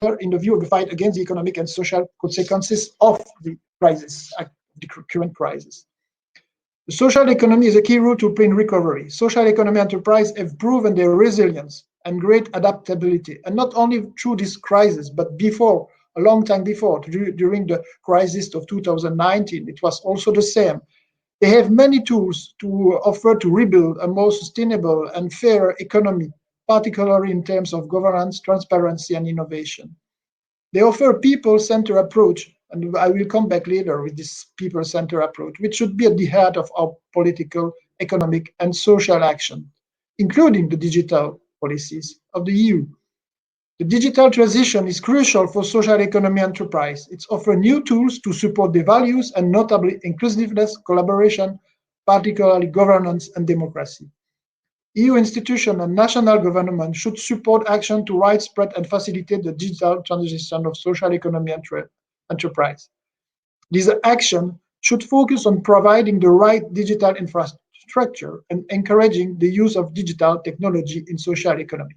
in the view of the fight against the economic and social consequences of the crisis, the current crisis. The social economy is a key route to plain recovery. Social economy enterprises have proven their resilience and great adaptability, and not only through this crisis, but before, a long time before, during the crisis of 2019, it was also the same. They have many tools to offer to rebuild a more sustainable and fair economy, particularly in terms of governance, transparency, and innovation. They offer a people-centered approach, and I will come back later with this people-centered approach, which should be at the heart of our political, economic, and social action, including the digital policies of the EU. The digital transition is crucial for social economy enterprise. It offers new tools to support the values and notably inclusiveness, collaboration, particularly governance and democracy. EU institutions and national governments should support action to widespread and facilitate the digital transition of social economy enterprise. This action should focus on providing the right digital infrastructure and encouraging the use of digital technology in social economy.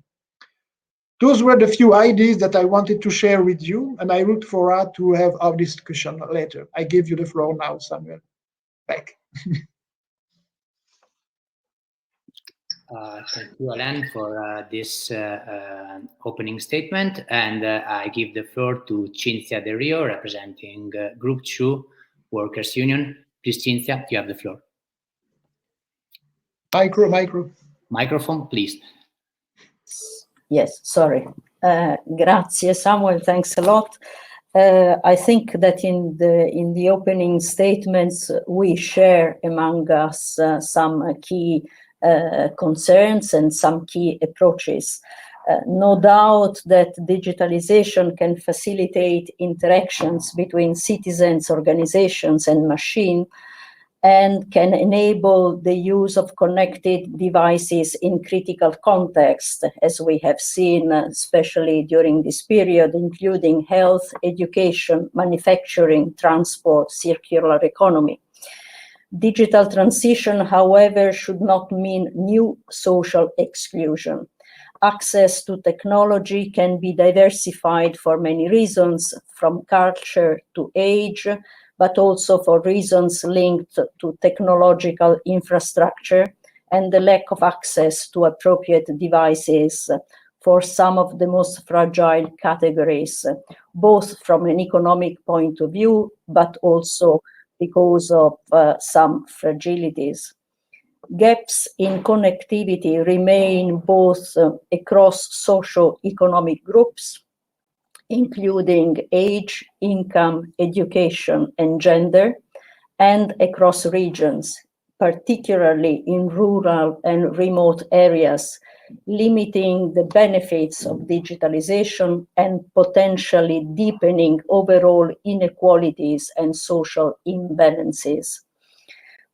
Those were the few ideas that I wanted to share with you, and I look forward to have our discussion later. I give you the floor now, Samuel. Back. Thank you, Alain, for this opening statement. And I give the floor to Cinzia De Rio, representing Group 2 Workers' Union. Please, Cinzia, you have the floor. Microphone, please. Yes, sorry. Grazie, Samuel. Thanks a lot. I think that in the opening statements, we share among us some key concerns and some key approaches. No doubt that digitalization can facilitate interactions between citizens, organizations, and machines, and can enable the use of connected devices in critical contexts, as we have seen, especially during this period, including health, education, manufacturing, transport, circular economy. Digital transition, however, should not mean new social exclusion. Access to technology can be diversified for many reasons, from culture to age, but also for reasons linked to technological infrastructure and the lack of access to appropriate devices for some of the most fragile categories, both from an economic point of view, but also because of some fragilities. Gaps in connectivity remain both across socio-economic groups, including age, income, education, and gender, and across regions, particularly in rural and remote areas, limiting the benefits of digitalization and potentially deepening overall inequalities and social imbalances.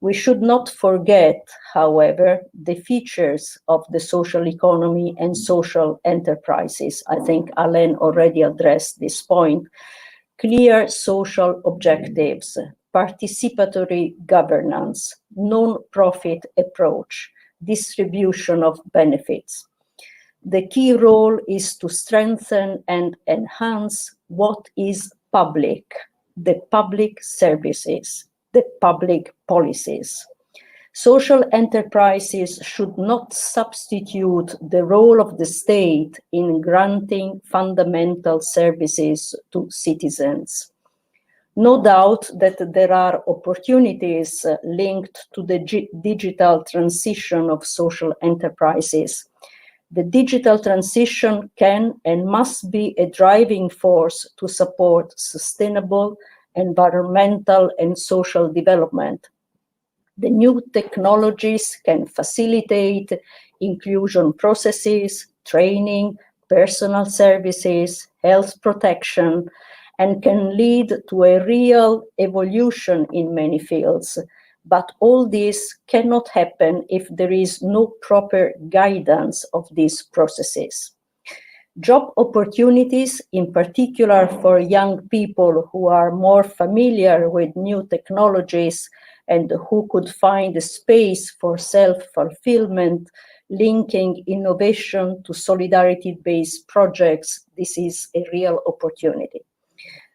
We should not forget, however, the features of the social economy and social enterprises. I think Alain already addressed this point. Clear social objectives, participatory governance, non-profit approach, distribution of benefits. The key role is to strengthen and enhance what is public, the public services, the public policies. Social enterprises should not substitute the role of the state in granting fundamental services to citizens. No doubt that there are opportunities linked to the digital transition of social enterprises. The digital transition can and must be a driving force to support sustainable environmental and social development. The new technologies can facilitate inclusion processes, training, personal services, health protection, and can lead to a real evolution in many fields. But all this cannot happen if there is no proper guidance of these processes. Job opportunities, in particular for young people who are more familiar with new technologies and who could find a space for self-fulfillment, linking innovation to solidarity-based projects, this is a real opportunity.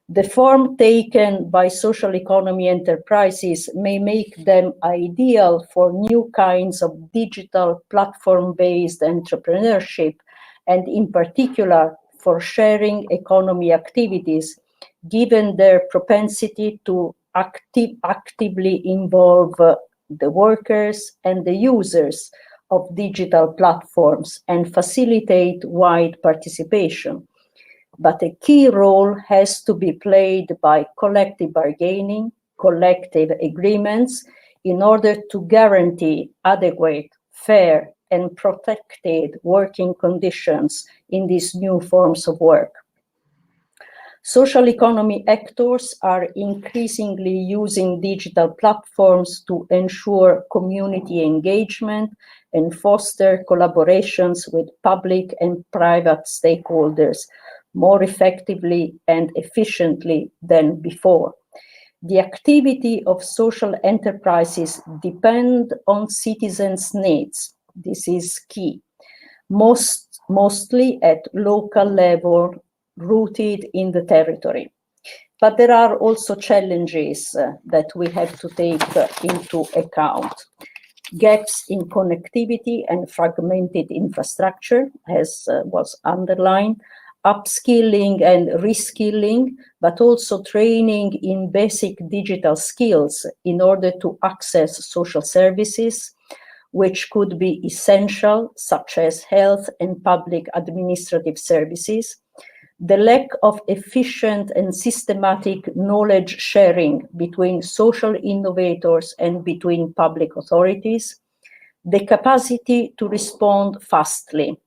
The form taken by social economy enterprises may make them ideal for new kinds of digital platform-based entrepreneurship, and in particular for sharing economy activities, given their propensity to actively involve the workers and the users of digital platforms and facilitate wide participation. But a key role has to be played by collective bargaining, collective agreements, in order to guarantee adequate, fair, and protected working conditions in these new forms of work. Social economy actors are increasingly using digital platforms to ensure community engagement and foster collaborations with public and private stakeholders more effectively and efficiently than before. The activity of social enterprises depend on citizens' needs. This is key. Mostly at local level, rooted in the territory. But there are also challenges that we have to take into account. Gaps in connectivity and fragmented infrastructure, as was underlined, upskilling and reskilling, but also training in basic digital skills in order to access social services, which could be essential, such as health and public administrative services. The lack of efficient and systematic knowledge sharing between social innovators and between public authorities, the capacity to respond fastly.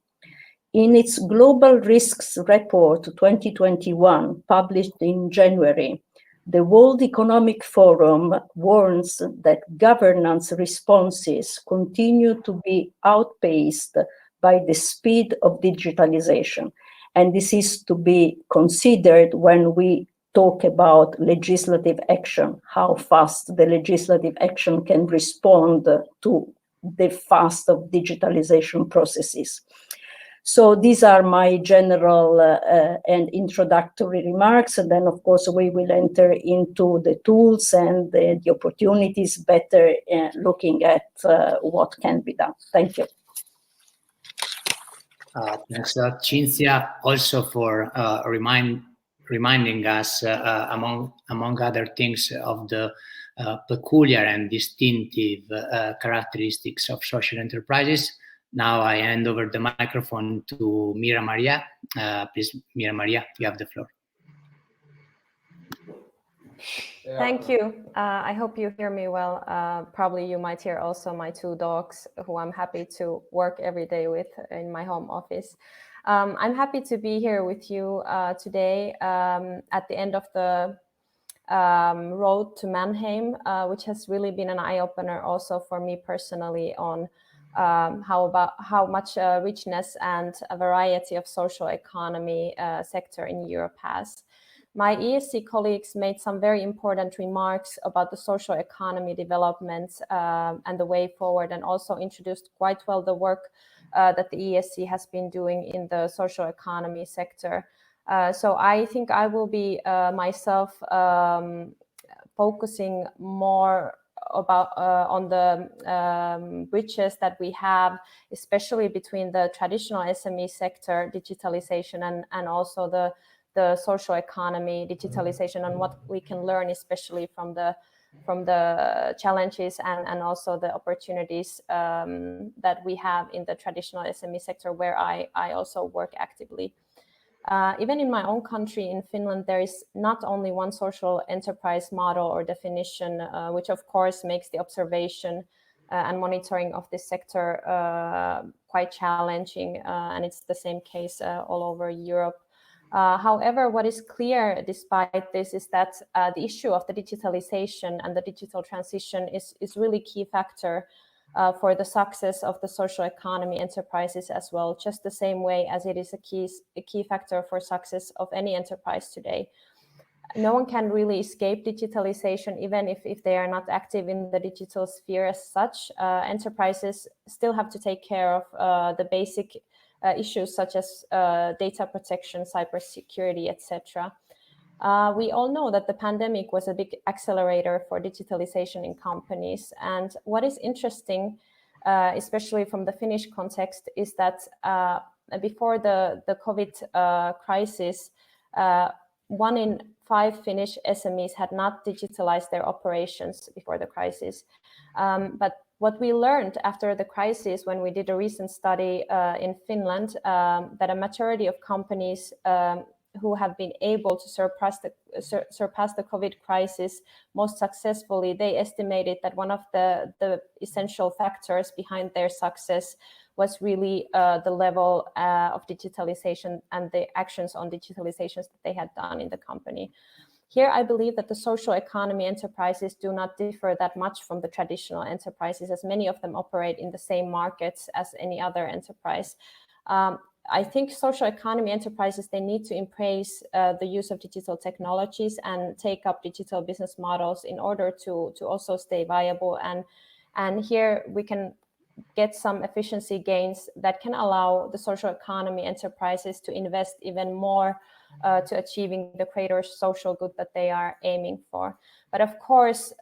In its Global Risks Report 2021, published in January, the World Economic Forum warns that governance responses continue to be outpaced by the speed of digitalization. And this is to be considered when we talk about legislative action, how fast the legislative action can respond to the fast of digitalization processes. So these are my general and introductory remarks. And then, of course, we will enter into the tools and the opportunities, better looking at what can be done. Thank you. Thanks a lot, Cinzia, also for reminding us, among other things, of the peculiar and distinctive characteristics of social enterprises. Now I hand over the microphone to Mira-Maria. Please, Mira-Maria, you have the floor. Thank you. I hope you hear me well. Probably you might hear also my two dogs, who I'm happy to work every day with in my home office. I'm happy to be here with you today at the end of the road to Mannheim, which has really been an eye-opener also for me personally on how much richness and a variety of social economy sector in Europe has. My EESC colleagues made some very important remarks about the social economy developments and the way forward, and also introduced quite well the work that the EESC has been doing in the social economy sector. So I think I will be myself focusing more about on the bridges that we have, especially between the traditional SME sector digitalization and also the social economy digitalization, and what we can learn, especially from the challenges and also the opportunities that we have in the traditional SME sector, where I also work actively. Even in my own country, in Finland, there is not only one social enterprise model or definition, which of course makes the observation and monitoring of this sector quite challenging, and it's the same case all over Europe. However, what is clear despite this is that the issue of the digitalization and the digital transition is really key factor for the success of the social economy enterprises as well, just the same way as it is a key factor for success of any enterprise today. no one can really escape digitalization, even if they are not active in the digital sphere as such. Enterprises still have to take care of the basic issues such as data protection, cybersecurity, etc. We all know that the pandemic was a big accelerator for digitalization in companies. And what is interesting, especially from the Finnish context, is that before the COVID crisis, 1 in 5 Finnish SMEs had not digitalized their operations before the crisis. But what we learned after the crisis, when we did a recent study in Finland, that a majority of companies who have been able to surpass the COVID crisis most successfully, they estimated that one of the essential factors behind their success was really the level of digitalization and the actions on digitalizations that they had done in the company. Here, I believe that the social economy enterprises do not differ that much from the traditional enterprises, as many of them operate in the same markets as any other enterprise. I think social economy enterprises, they need to embrace the use of digital technologies and take up digital business models in order to also stay viable. And here we can get some efficiency gains that can allow the social economy enterprises to invest even more to achieving the greater social good that they are aiming for. But of course,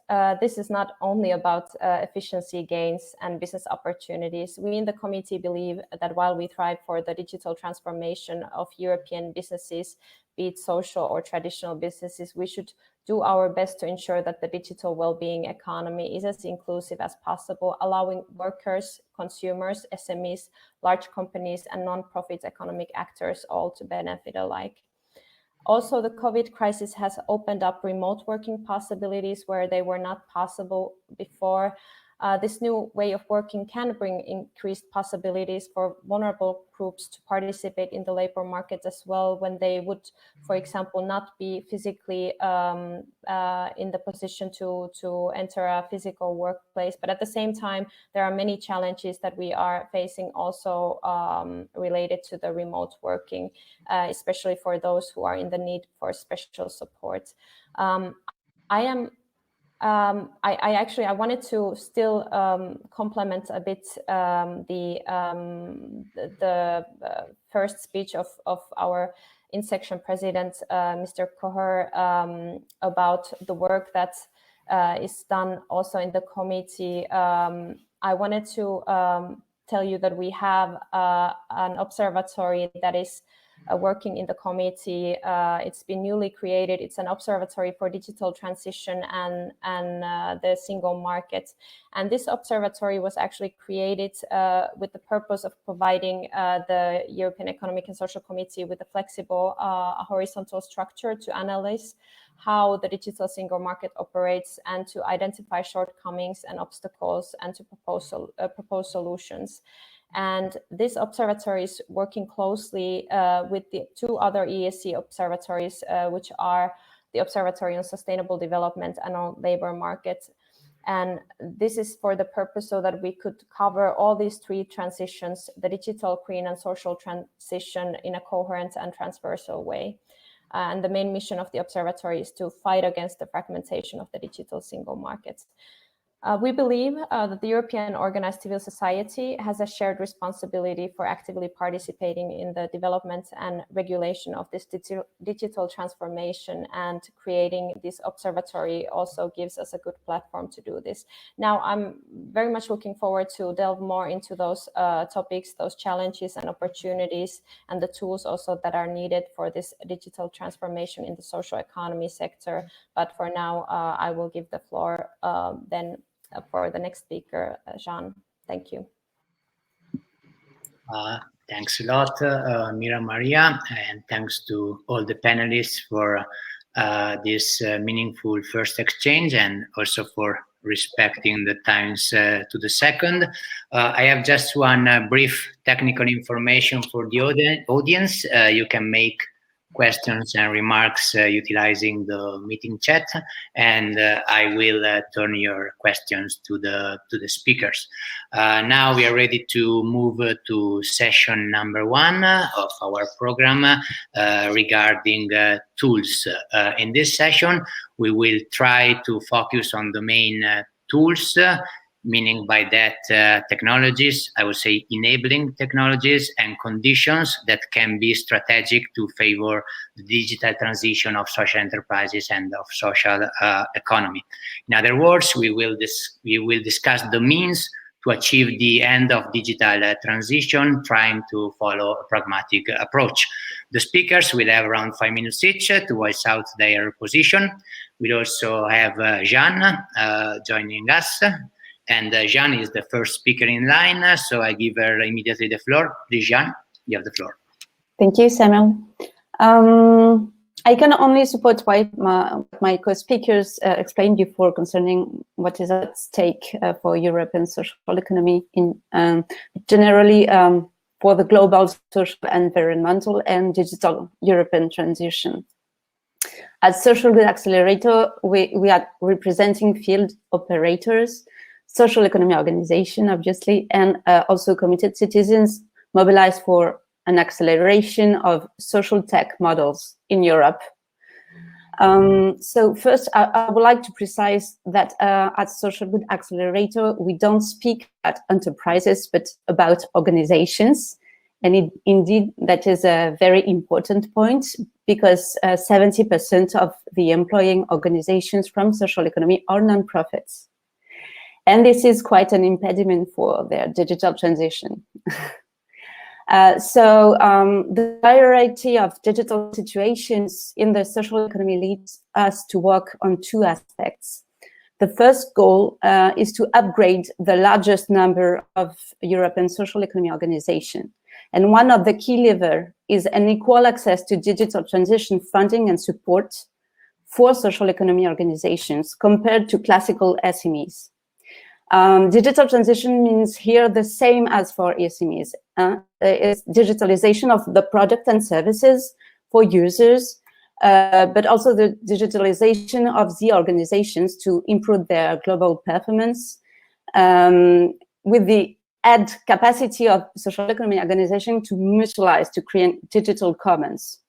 this is not only about efficiency gains and business opportunities. We in the committee believe that while we thrive for the digital transformation of European businesses, be it social or traditional businesses, we should do our best to ensure that the digital well-being economy is as inclusive as possible, allowing workers, consumers, SMEs, large companies, and non-profit economic actors all to benefit alike. Also, the COVID crisis has opened up remote working possibilities where they were not possible before. This new way of working can bring increased possibilities for vulnerable groups to participate in the labor market as well, when they would, for example, not be physically in the position to enter a physical workplace. But at the same time, there are many challenges that we are facing also related to the remote working, especially for those who are in the need for special support. I wanted to still complement a bit the first speech of our in-section president, Mr. Coheur, about the work that is done also in the committee. I wanted to tell you that we have an observatory that is working in the committee. It's been newly created. It's an observatory for digital transition and the single market. And this observatory was actually created with the purpose of providing the European Economic and Social Committee with a flexible horizontal structure to analyze how the digital single market operates and to identify shortcomings and obstacles and to propose solutions. And this observatory is working closely with the 2 other EESC observatories, which are the Observatory on Sustainable Development and on Labor Market. And this is for the purpose so that we could cover all these 3 transitions, the digital, green, and social transition, in a coherent and transversal way. And the main mission of the observatory is to fight against the fragmentation of the digital single market. We believe that the European organized civil society has a shared responsibility for actively participating in the development and regulation of this digital transformation, and creating this observatory also gives us a good platform to do this. Now, I'm very much looking forward to delve more into those topics, those challenges and opportunities, and the tools also that are needed for this digital transformation in the social economy sector. But for now, I will give the floor then for the next speaker, Jeanne. Thank you. Thanks a lot, Mira-Maria, and thanks to all the panelists for this meaningful first exchange, and also for respecting the times to the second. I have just one brief technical information for the audience. You can make questions and remarks utilizing the meeting chat, and I will turn your questions to the speakers. Now we are ready to move to session number 1 of our program regarding tools. In this session, we will try to focus on the main tools, meaning by that technologies, I would say enabling technologies and conditions that can be strategic to favor the digital transition of social enterprises and of social economy. In other words, we will discuss the means to achieve the end of digital transition, trying to follow a pragmatic approach. The speakers will have around 5 minutes each to voice out their position. We'll also have Jeanne joining us. And Jeanne is the first speaker in line, so I give her immediately the floor. Please, Jeanne, you have the floor. Thank you, Samuel. I can only support what my co-speakers explained before concerning what is at stake for European social economy, generally for the global social, environmental, and digital European transition. At Social Good Accelerator, we are representing field operators, social economy organization, obviously, and also committed citizens mobilized for an acceleration of social tech models in Europe. So first, I would like to precise that at Social Good Accelerator, we don't speak at enterprises, but about organizations. And indeed, that is a very important point, because 70% of the employing organizations from social economy are non-profits. And this is quite an impediment for their digital transition. The variety of digital situations in the social economy leads us to work on 2 aspects. The first goal is to upgrade the largest number of European social economy organizations. And one of the key levers is an equal access to digital transition funding and support for social economy organizations compared to classical SMEs. Digital transition means here the same as for SMEs. It's digitalization of the product and services for users, but also the digitalization of the organizations to improve their global performance, with the add capacity of social economy organization to mutualize, to create digital commons.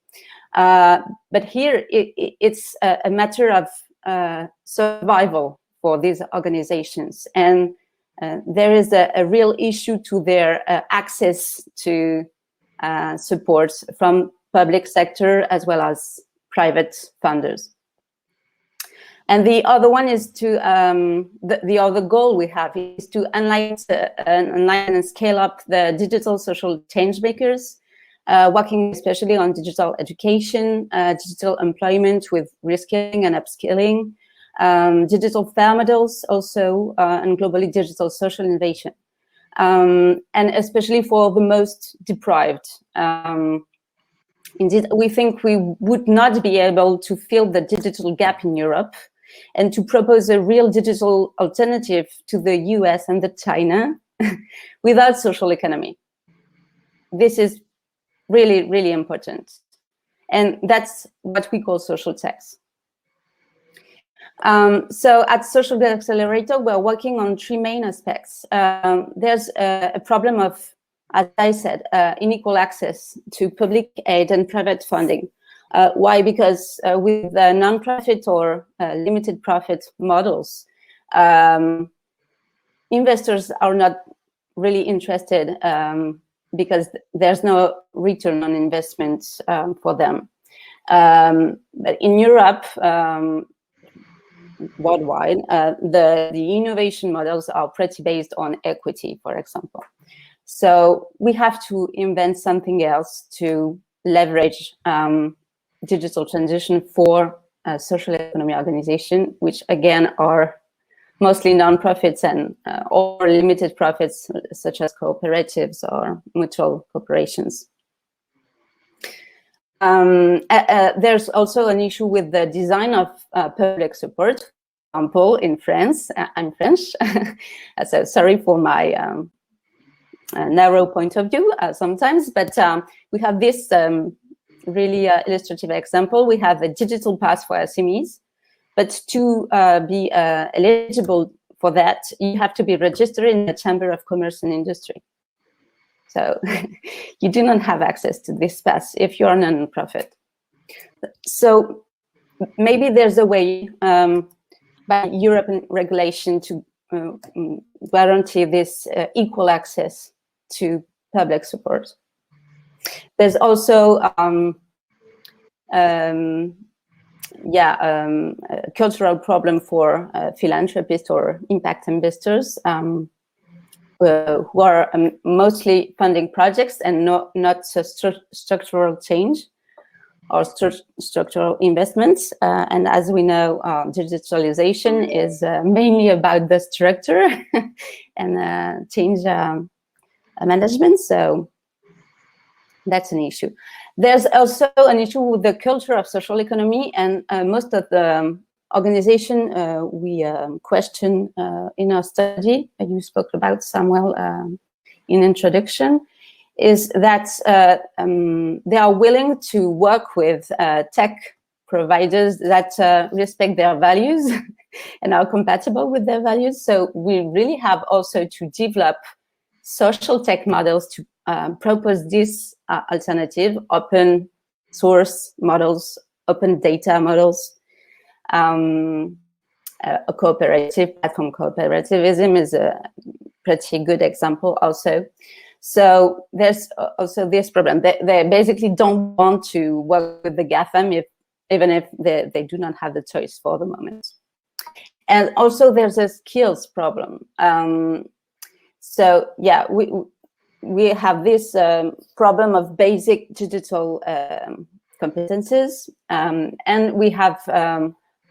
But here it's a matter of survival for these organizations, and there is a real issue to their access to support from public sector as well as private funders. And the other one is to the other goal we have is to enlighten and scale up the digital social change makers, working especially on digital education, digital employment with reskilling and upskilling, digital fair models also, and globally digital social innovation, and especially for the most deprived. Indeed, we think we would not be able to fill the digital gap in Europe and to propose a real digital alternative to the US and the China without social economy. This is really, really important. And that's what we call social techs. So at Social Good Accelerator, we're working on 3 main aspects. There's a problem of, as I said, unequal access to public aid and private funding. Why? Because with the non-profit or limited profit models, investors are not really interested because there's no return on investment for them. But in Europe, worldwide, the innovation models are pretty based on equity, for example. So we have to invent something else to leverage digital transition for social economy organization, which again are mostly non-profits and or limited profits, such as cooperatives or mutual corporations. There's also an issue with the design of public support. For example, in France, I'm French, so sorry for my narrow point of view sometimes, but we have this really illustrative example. We have a digital pass for SMEs, but to be eligible for that, you have to be registered in the Chamber of Commerce and Industry. So you do not have access to this pass if you're a non-profit. So maybe there's a way by European regulation to guarantee this equal access to public support. There's also a cultural problem for philanthropists or impact investors who are mostly funding projects and not structural change or structural investments. And as we know, digitalization is mainly about the structure and change management. So that's an issue. There's also an issue with the culture of social economy, and most of the organization we question in our study, you spoke about Samuel in introduction, is that they are willing to work with tech providers that respect their values and are compatible with their values. So we really have also to develop social tech models to propose this alternative, open source models, open data models. A cooperative platform cooperativism is a pretty good example also. So there's also this problem. They basically don't want to work with the GAFAM even if they do not have the choice for the moment. And also there's a skills problem. So yeah, we have this problem of basic digital competences, and we have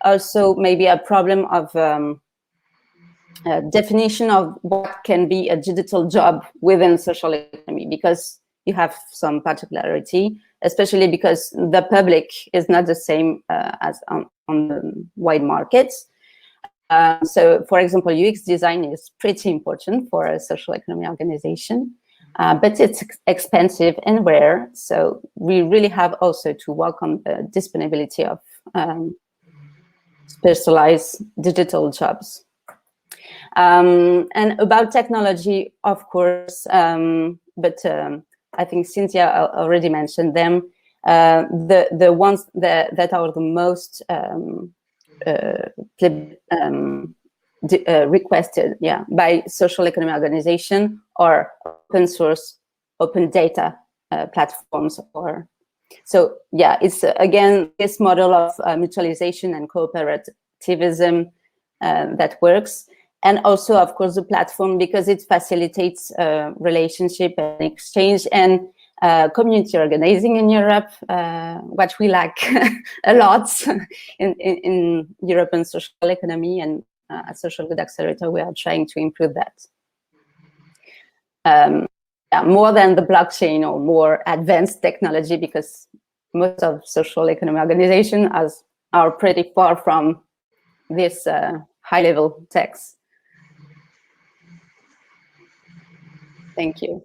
also maybe a problem of definition of what can be a digital job within social economy, because you have some particularity, especially because the public is not the same as on the wide markets. So, for example, UX design is pretty important for a social economy organization, but it's expensive and rare. So we really have also to work on the disponibility of specialized digital jobs. And about technology, of course, but I think Cinzia already mentioned them. The ones that are the most requested, by social economy organization or open source, open data platforms. Or so, it's again this model of mutualization and cooperativism that works. And also, of course, the platform, because it facilitates relationship and exchange and community organizing in Europe, what we lack a lot in European social economy, and at Social Good Accelerator, we are trying to improve that. More than the blockchain or more advanced technology, because most of social economy organizations are pretty far from this high-level techs. Thank you.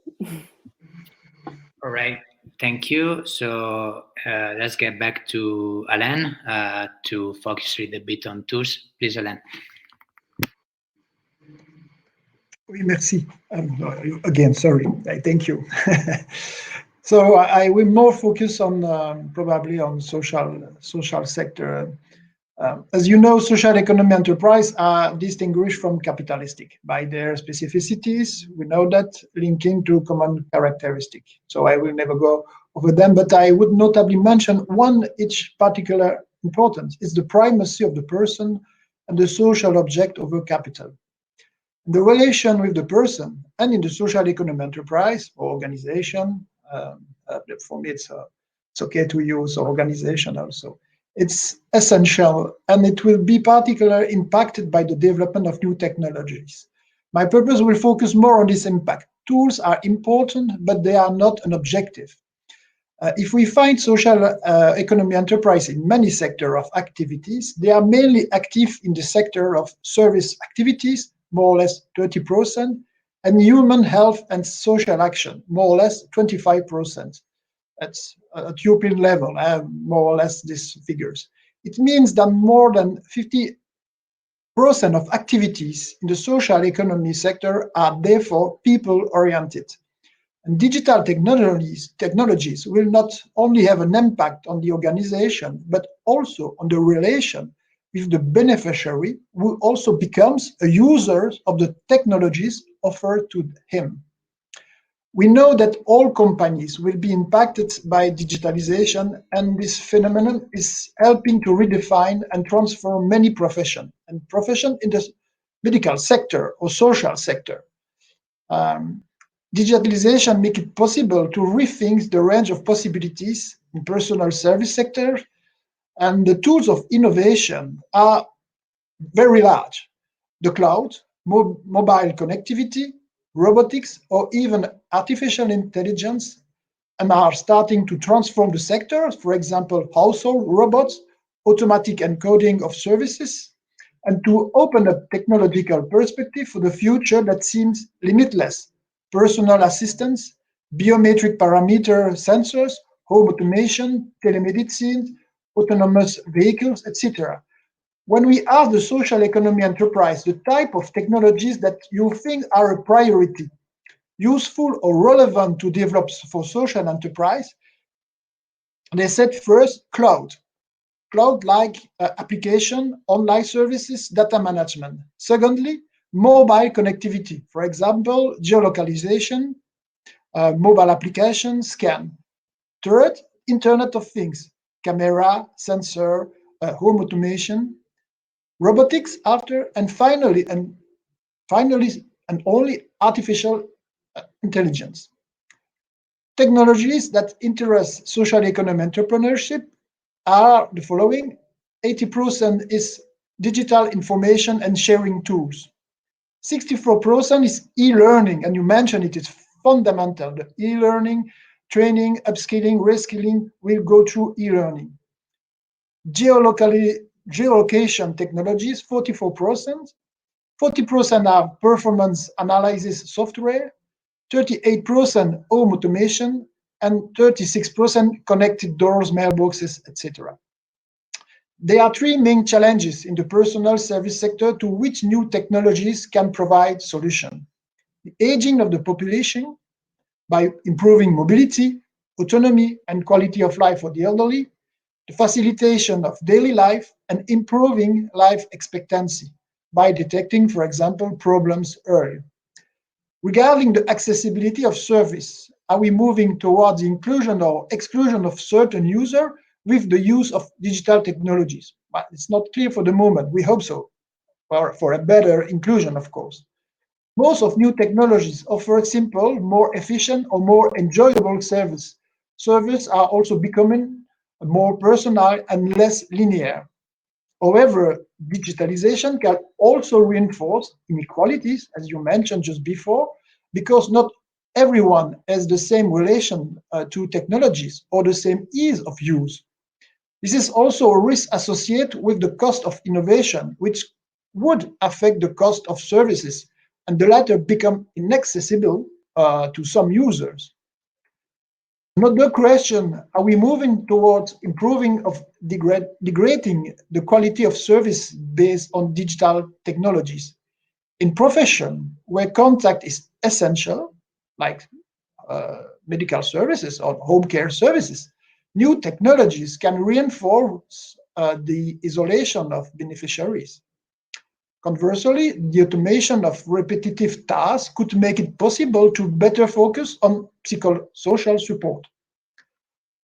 All right, thank you. So let's get back to Alain to focus a little bit on tools. Please, Alain. Oui, merci. Again, sorry. Thank you. So I will more focus on probably on social sector. As you know, social economy enterprise are distinguished from capitalistic by their specificities. We know that, linking to common characteristic. So I will never go over them, but I would notably mention one each particular importance is the primacy of the person and the social object over capital. The relation with the person and in the social economy enterprise or organization, for me it's okay to use organization also. It's essential, and it will be particularly impacted by the development of new technologies. My purpose will focus more on this impact. Tools are important, but they are not an objective. If we find social economy enterprise in many sectors of activities, they are mainly active in the sector of service activities, more or less 30%, and human health and social action, more or less 25%. at European level, more or less these figures. It means that more than 50% of activities in the social economy sector are therefore people-oriented. And digital technologies will not only have an impact on the organization, but also on the relation with the beneficiary, who also becomes a user of the technologies offered to him. We know that all companies will be impacted by digitalization, and this phenomenon is helping to redefine and transform many professions, and professions in the medical sector or social sector. Digitalization makes it possible to rethink the range of possibilities in personal service sector, and the tools of innovation are very large. The cloud, mobile connectivity, robotics, or even artificial intelligence, and are starting to transform the sector. For example, household robots, automatic encoding of services, and to open a technological perspective for the future that seems limitless. Personal assistance, biometric parameter sensors, home automation, telemedicine, autonomous vehicles, etc. When we ask the social economy enterprise the type of technologies that you think are a priority, useful or relevant to develop for social enterprise, they said first, cloud. Cloud-like application, online services, data management. Secondly, mobile connectivity. For example, geolocalization, mobile application, scan. Third, Internet of Things, camera, sensor, home automation, robotics after, and finally and only artificial intelligence. Technologies that interest social economy entrepreneurship are the following. 80% is digital information and sharing tools. 64% is e-learning, and you mentioned it is fundamental. The e-learning, training, upskilling, reskilling will go through e-learning. Geolocation technologies, 44%. 40% are performance analysis software, 38% home automation, and 36% connected doors, mailboxes, etc. There are three main challenges in the personal service sector to which new technologies can provide solutions. The aging of the population by improving mobility, autonomy, and quality of life for the elderly, the facilitation of daily life, and improving life expectancy by detecting, for example, problems early. Regarding the accessibility of service, are we moving towards the inclusion or exclusion of certain users with the use of digital technologies? But it's not clear for the moment. We hope so, for a better inclusion, of course. Most of new technologies offer simple, more efficient, or more enjoyable service. Services are also becoming more personal and less linear. However, digitalization can also reinforce inequalities, as you mentioned just before, because not everyone has the same relation to technologies or the same ease of use. This is also a risk associated with the cost of innovation, which would affect the cost of services, and the latter become inaccessible to some users. Another question, are we moving towards improving of degrading the quality of service based on digital technologies? In profession where contact is essential, like medical services or home care services, new technologies can reinforce the isolation of beneficiaries. Conversely, the automation of repetitive tasks could make it possible to better focus on psychosocial support.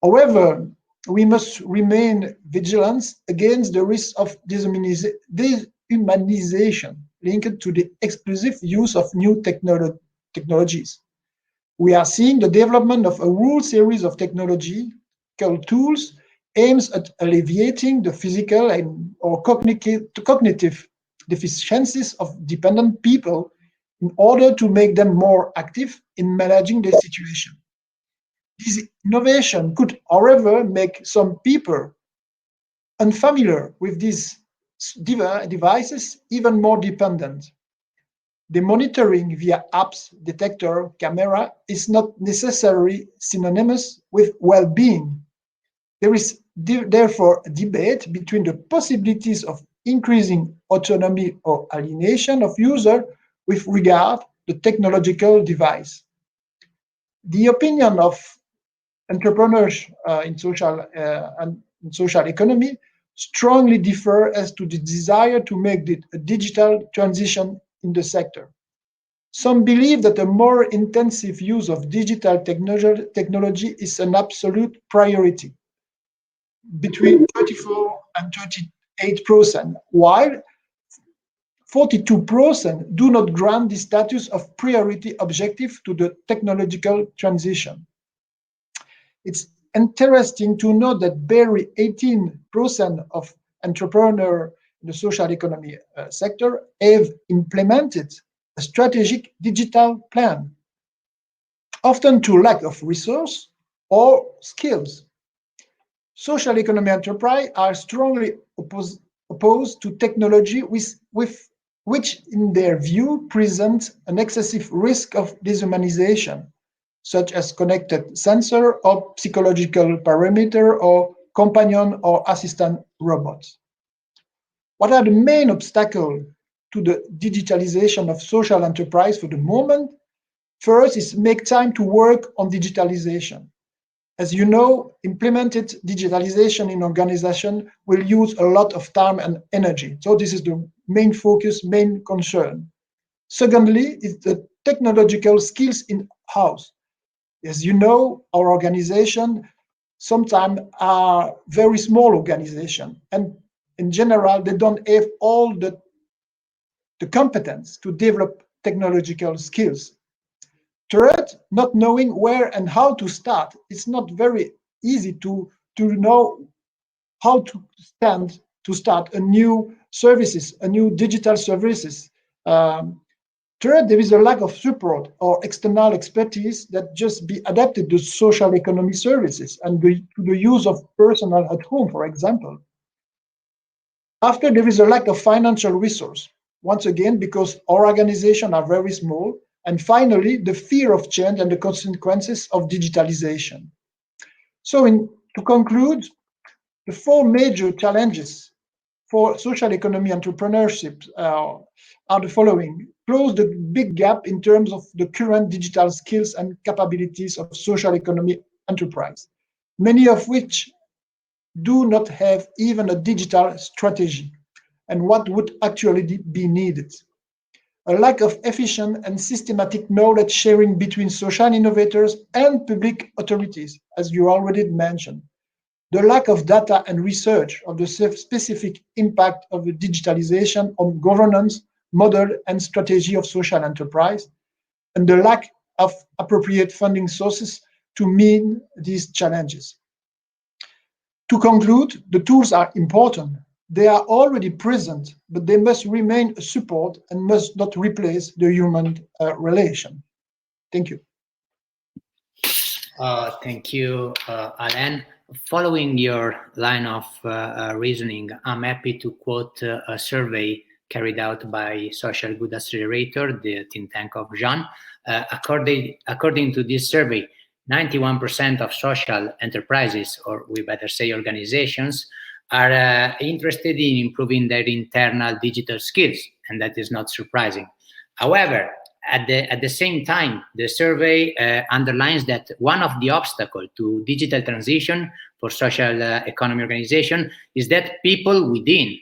However, we must remain vigilant against the risk of dehumanization linked to the exclusive use of new technologies. We are seeing the development of a whole series of technological tools aims at alleviating the physical and or cognitive deficiencies of dependent people in order to make them more active in managing their situation. This innovation could, however, make some people unfamiliar with these devices even more dependent. The monitoring via apps, detector, camera is not necessarily synonymous with well-being. There is therefore a debate between the possibilities of increasing autonomy or alienation of user with regard to the technological device. The opinion of entrepreneurs in social and in social economy strongly differ as to the desire to make a digital transition in the sector. Some believe that a more intensive use of digital technology is an absolute priority, between 34 and 38%, while 42% do not grant the status of priority objective to the technological transition. It's interesting to note that barely 18% of entrepreneurs in the social economy sector have implemented a strategic digital plan, often to lack of resource or skills. Social economy enterprise are strongly opposed to technology which, in their view, present an excessive risk of dehumanization, such as connected sensor or psychological parameter or companion or assistant robots. What are the main obstacles to the digitalization of social enterprise for the moment? First is make time to work on digitalization. As you know, implemented digitalization in organization will use a lot of time and energy. So this is the main focus, main concern. Secondly, is the technological skills in-house. As you know, our organization sometimes are very small organization, and in general, they don't have all the competence to develop technological skills. Third, not knowing where and how to start. It's not very easy to know how to start a new services, a new digital services. Third, there is a lack of support or external expertise that just be adapted to social economy services and to the use of personnel at home, for example. After, there is a lack of financial resource, once again, because our organizations are very small. And finally, the fear of change and the consequences of digitalization. So to conclude, the four major challenges for social economy entrepreneurship are the following. Close the big gap in terms of the current digital skills and capabilities of social economy enterprise, many of which do not have even a digital strategy, and what would actually be needed. A lack of efficient and systematic knowledge sharing between social innovators and public authorities, as you already mentioned. The lack of data and research of the specific impact of the digitalization on governance, model, and strategy of social enterprise, and the lack of appropriate funding sources to meet these challenges. To conclude, the tools are important. They are already present, but they must remain a support and must not replace the human relation. Thank you. Thank you, Alain. Following your line of reasoning, I'm happy to quote a survey carried out by Social Good Accelerator, the think tank of Jeanne. According to this survey, 91% of social enterprises, or we better say organizations, are interested in improving their internal digital skills, and that is not surprising. However, at the same time, the survey underlines that one of the obstacles to digital transition for social economy organization is that people within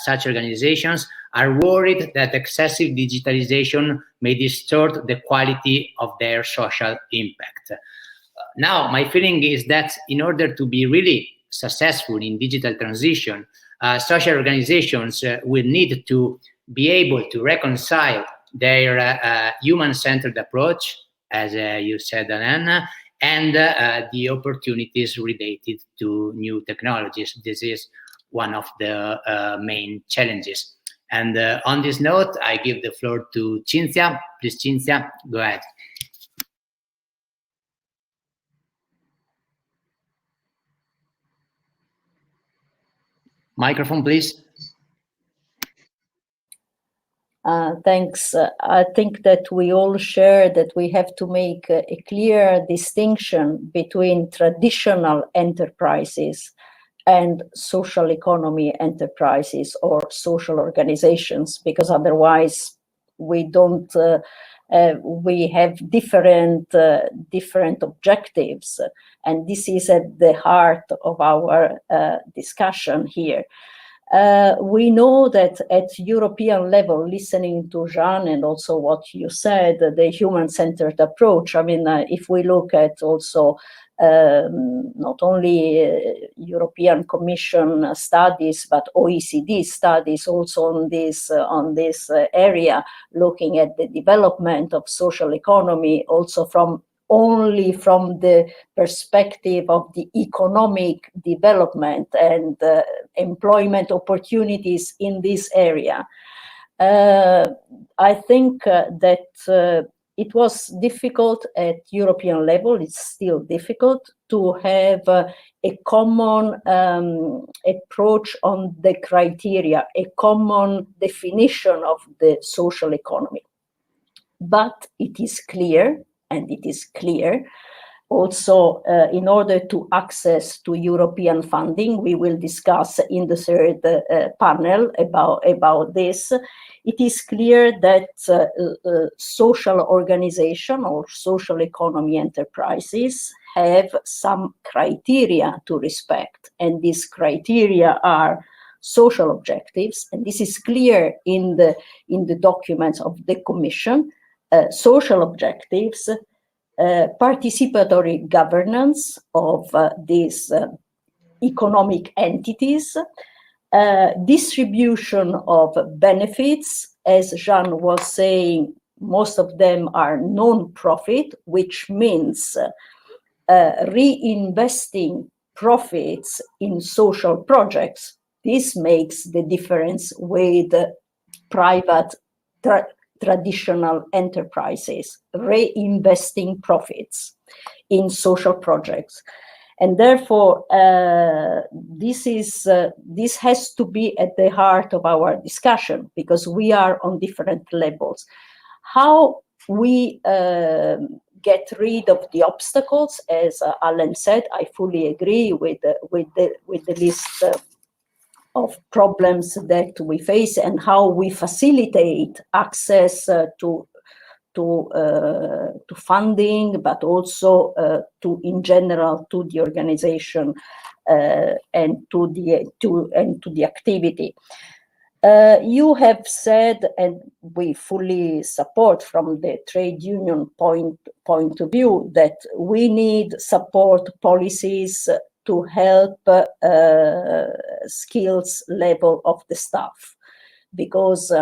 such organizations are worried that excessive digitalization may distort the quality of their social impact. Now, my feeling is that in order to be really successful in digital transition, social organizations will need to be able to reconcile their human-centered approach, as you said, Alain, and the opportunities related to new technologies. This is one of the main challenges. And on this note, I give the floor to Cinzia. Please, Cinzia, go ahead. Microphone, please. Thanks. I think that we all share that we have to make a clear distinction between traditional enterprises and social economy enterprises or social organizations, because otherwise we don't. We have different objectives, and this is at the heart of our discussion here. We know that at European level, listening to Jeanne and also what you said, the human-centered approach, I mean, if we look at also not only European Commission studies, but OECD studies also on this area, looking at the development of social economy, also only from the perspective of the economic development and employment opportunities in this area. I think that it was difficult at European level, it's still difficult to have a common approach on the criteria, a common definition of the social economy. But it is clear, and it is clear also in order to access to European funding, we will discuss in the third panel about this. It is clear that social organization or social economy enterprises have some criteria to respect, and these criteria are social objectives, and this is clear in the documents of the Commission. Social objectives, participatory governance of these economic entities, distribution of benefits. As Jeanne was saying, most of them are non-profit, which means reinvesting profits in social projects. This makes the difference with private traditional enterprises, reinvesting profits in social projects. And therefore, this has to be at the heart of our discussion, because we are on different levels. How we get rid of the obstacles, as Alain said, I fully agree with the list of problems that we face, and how we facilitate access to funding, but also in general to the organization and to the activity. You have said, and we fully support from the trade union point of view, that we need support policies to help skills level of the staff, because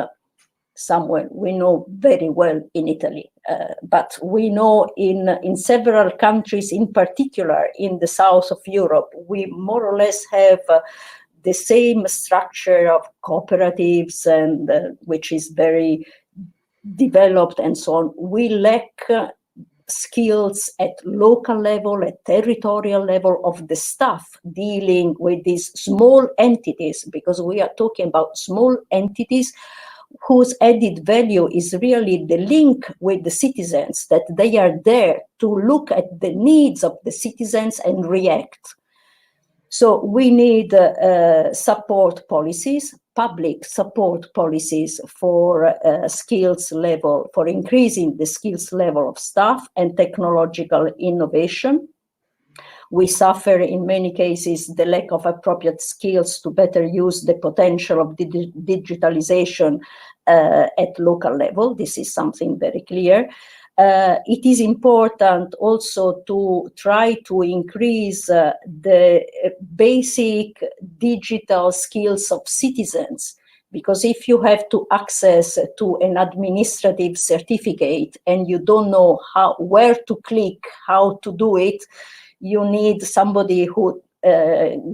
somewhere we know very well in Italy, but we know in several countries, in particular in the south of Europe, we more or less have the same structure of cooperatives, and which is very developed and so on. We lack skills at local level, at territorial level of the staff dealing with these small entities, because we are talking about small entities whose added value is really the link with the citizens, that they are there to look at the needs of the citizens and react. So we need support policies, public support policies for skills level, for increasing the skills level of staff and technological innovation. We suffer in many cases the lack of appropriate skills to better use the potential of digitalization at local level. This is something very clear. It is important also to try to increase the basic digital skills of citizens, because if you have to access to an administrative certificate and you don't know where to click, how to do it, you need somebody who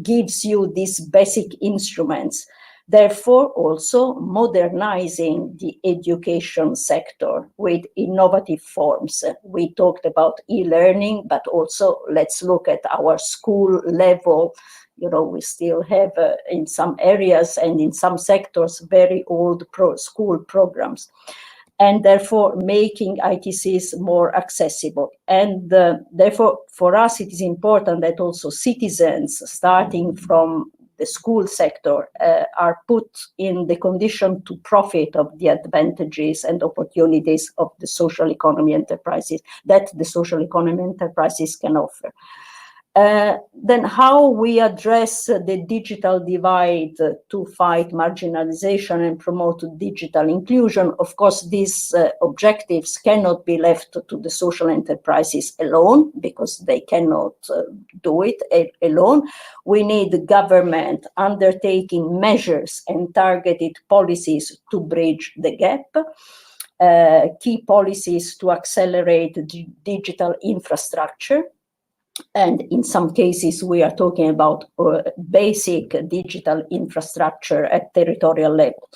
gives you these basic instruments. Therefore, also modernizing the education sector with innovative forms. We talked about e-learning, but also let's look at our school level, we still have in some areas and in some sectors very old school programs, and therefore making ITCs more accessible. And therefore, for us, it is important that also citizens, starting from the school sector, are put in the condition to profit of the advantages and opportunities of the social economy enterprises that the social economy enterprises can offer. Then how we address the digital divide to fight marginalization and promote digital inclusion. Of course, these objectives cannot be left to the social enterprises alone, because they cannot do it alone. We need government undertaking measures and targeted policies to bridge the gap. Key policies to accelerate digital infrastructure. And in some cases, we are talking about basic digital infrastructure at territorial level.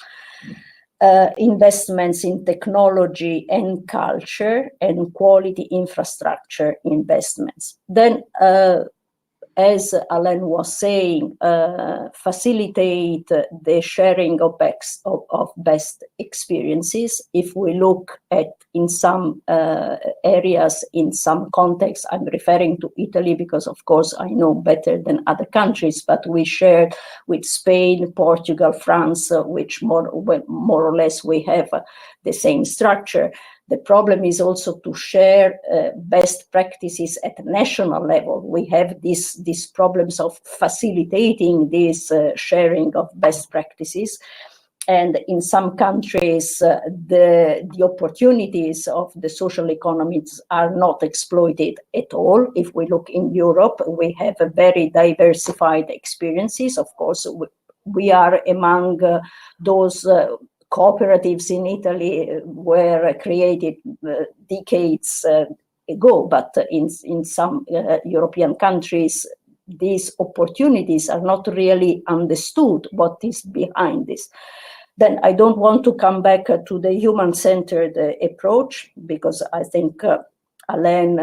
Investments in technology and culture and quality infrastructure investments. Then, as Alain was saying, facilitate the sharing of best experiences. If we look at in some areas, in some contexts, I'm referring to Italy because of course I know better than other countries, but we shared with Spain, Portugal, France, which more or less we have the same structure. The problem is also to share best practices at national level. We have these problems of facilitating this sharing of best practices. And in some countries, the opportunities of the social economies are not exploited at all. If we look in Europe, we have a very diversified experiences. Of course, we are among those cooperatives in Italy were created decades ago, but in some European countries, these opportunities are not really understood what is behind this. Then I don't want to come back to the human-centered approach, because I think Alain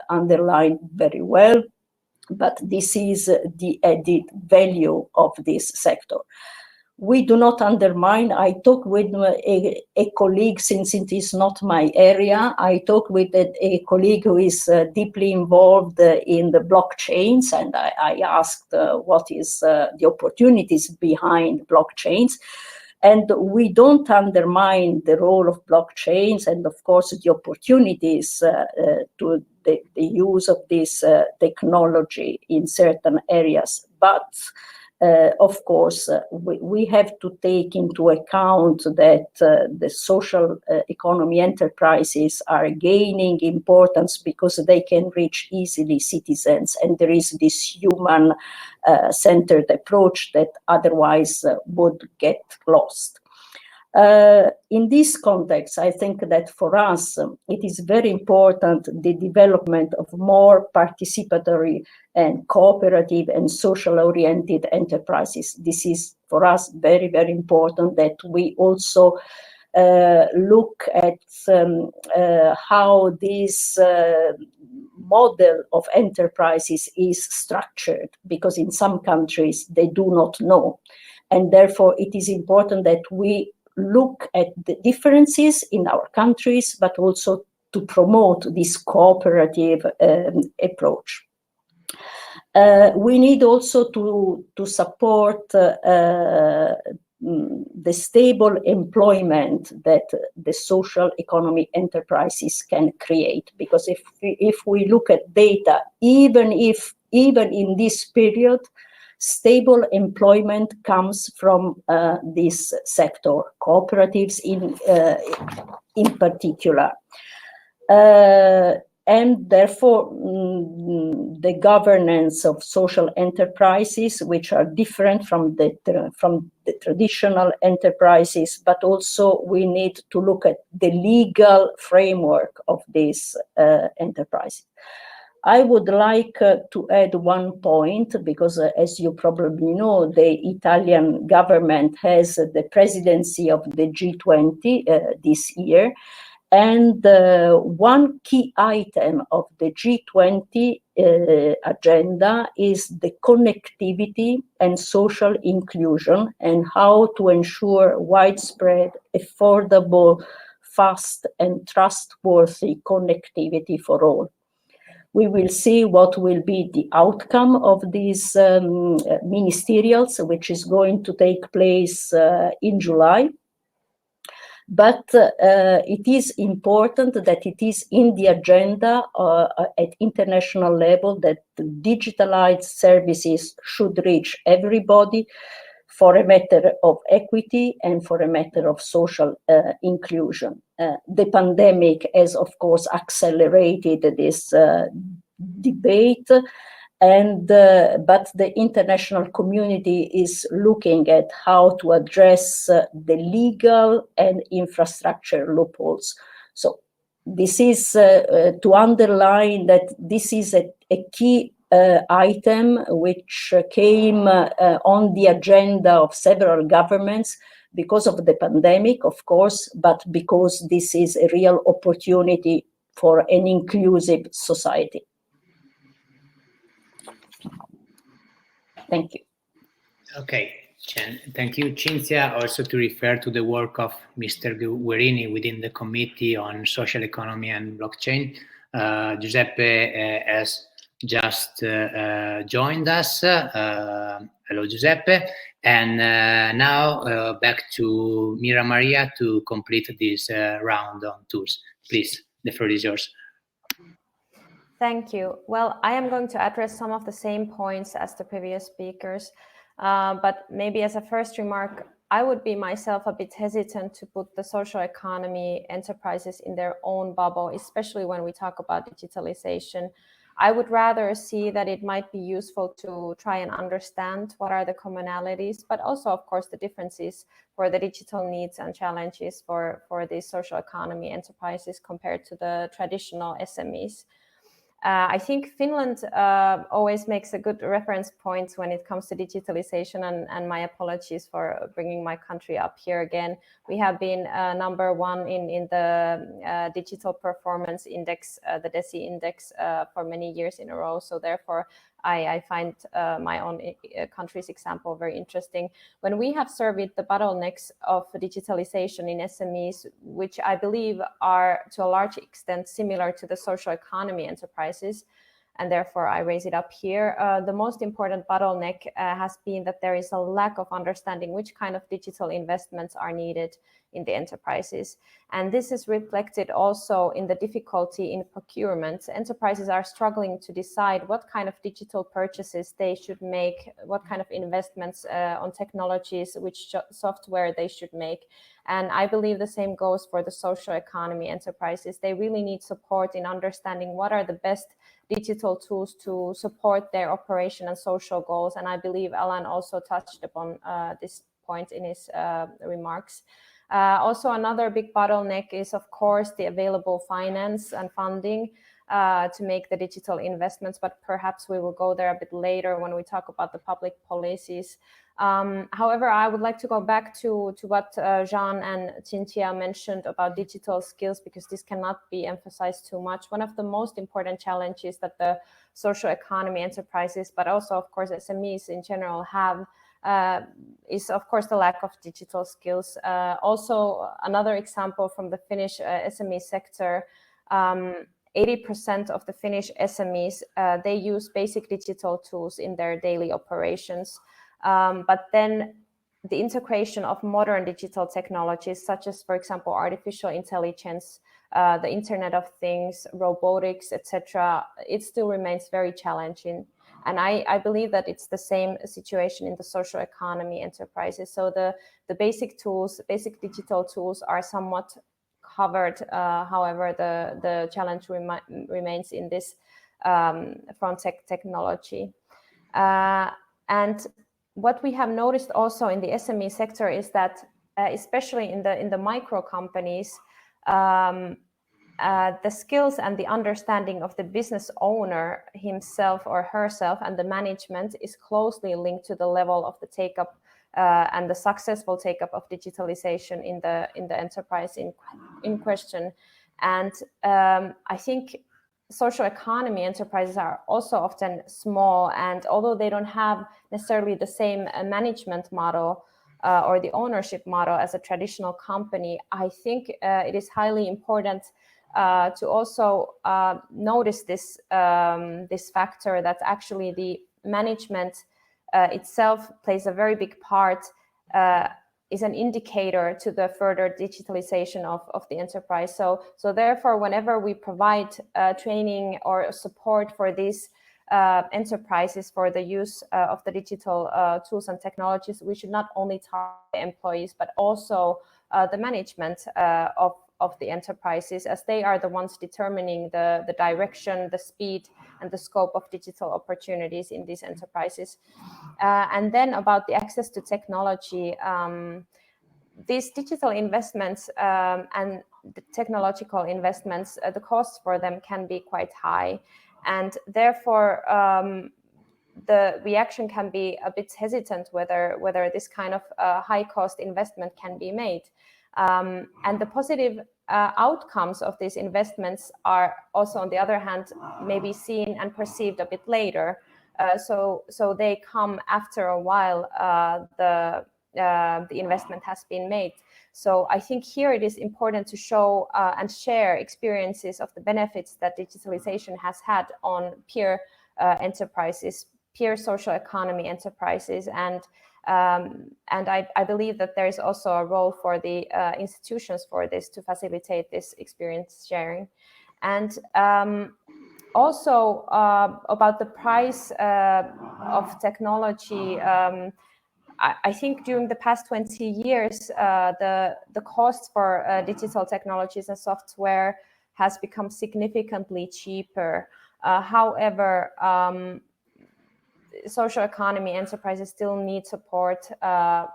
underlined very well, but this is the added value of this sector. We do not undermine. I talk with a colleague, since it is not my area, I talk with a colleague who is deeply involved in the blockchains, and I asked what is the opportunities behind blockchains. And we don't undermine the role of blockchains and, of course, the opportunities to the use of this technology in certain areas. But of course, we have to take into account that the social economy enterprises are gaining importance because they can reach easily citizens, and there is this human-centered approach that otherwise would get lost. In this context, I think that for us, it is very important the development of more participatory and cooperative and social-oriented enterprises. This is for us very, very important, that we also look at how this model of enterprises is structured, because in some countries they do not know. And therefore, it is important that we look at the differences in our countries, but also to promote this cooperative approach. We need also to support the stable employment that the social economy enterprises can create, because if we look at data, even in this period, stable employment comes from this sector, cooperatives in particular. And therefore, the governance of social enterprises, which are different from the traditional enterprises, but also we need to look at the legal framework of these enterprises. I would like to add one point, because as you probably know, the Italian government has the presidency of the G20 this year. And one key item of the G20 agenda is the connectivity and social inclusion, and how to ensure widespread, affordable, fast and trustworthy connectivity for all. We will see what will be the outcome of these ministerials, which is going to take place in July. But it is important that it is in the agenda at international level that digitalized services should reach everybody for a matter of equity and for a matter of social inclusion. The pandemic has, of course, accelerated this debate, and but the international community is looking at how to address the legal and infrastructure loopholes. So this is to underline that this is a key item which came on the agenda of several governments because of the pandemic, of course, but because this is a real opportunity for an inclusive society. Thank you. Okay, thank you, Cinzia. Also to refer to the work of Mr. Guerini within the Committee on Social Economy and Blockchain. Giuseppe has just joined us. Hello, Giuseppe. And now back to Mira-Maria to complete this round on tools. Please, the floor is yours. Thank you. Well, I am going to address some of the same points as the previous speakers, but maybe as a first remark, I would be myself a bit hesitant to put the social economy enterprises in their own bubble, especially when we talk about digitalization. I would rather see that it might be useful to try and understand what are the commonalities, but also, of course, the differences for the digital needs and challenges for these social economy enterprises compared to the traditional SMEs. I think Finland always makes a good reference point when it comes to digitalization, and my apologies for bringing my country up here again. We have been #1 in the digital performance index, the DESI index, for many years in a row. So therefore, I find my own country's example very interesting. When we have surveyed the bottlenecks of digitalization in SMEs, which I believe are to a large extent similar to the social economy enterprises, and therefore I raise it up here, the most important bottleneck has been that there is a lack of understanding which kind of digital investments are needed in the enterprises. And this is reflected also in the difficulty in procurement. Enterprises are struggling to decide what kind of digital purchases they should make, what kind of investments on technologies, which software they should make. And I believe the same goes for the social economy enterprises. They really need support in understanding what are the best digital tools to support their operation and social goals. And I believe Alain also touched upon this point in his remarks. Also, another big bottleneck is, of course, the available finance and funding to make the digital investments, but perhaps we will go there a bit later when we talk about the public policies. However, I would like to go back to what Jeanne and Cinzia mentioned about digital skills, because this cannot be emphasized too much. One of the most important challenges that the social economy enterprises, but also, of course, SMEs in general have is, of course, the lack of digital skills. Also, another example from the Finnish SME sector, 80% of the Finnish SMEs, they use basic digital tools in their daily operations. But then the integration of modern digital technologies, such as, for example, artificial intelligence, the Internet of Things, robotics, etc., it still remains very challenging. And I believe that it's the same situation in the social economy enterprises. So the basic tools, basic digital tools are somewhat covered. However, the challenge remains in this front technology. And what we have noticed also in the SME sector is that, especially in the micro companies, the skills and the understanding of the business owner himself or herself and the management is closely linked to the level of the take-up and the successful take-up of digitalization in the enterprise in question. And I think social economy enterprises are also often small, and although they don't have necessarily the same management model or the ownership model as a traditional company, I think it is highly important to also notice this this factor that actually the management itself plays a very big part, is an indicator to the further digitalization of the enterprise. So therefore, whenever we provide training or support for these enterprises for the use of the digital tools and technologies, we should not only target employees, but also the management of the enterprises, as they are the ones determining the direction, the speed, and the scope of digital opportunities in these enterprises. And then about the access to technology, these digital investments and the technological investments, the costs for them can be quite high. And therefore, the reaction can be a bit hesitant whether this kind of high cost investment can be made. And the positive outcomes of these investments are also, on the other hand, maybe seen and perceived a bit later. So they come after a while the investment has been made. So I think here it is important to show and share experiences of the benefits that digitalization has had on peer enterprises, peer social economy enterprises, and I believe that there is also a role for the institutions for this, to facilitate this experience sharing. And also about the price of technology, I think during the past 20 years, the cost for digital technologies and software has become significantly cheaper. However, social economy enterprises still need support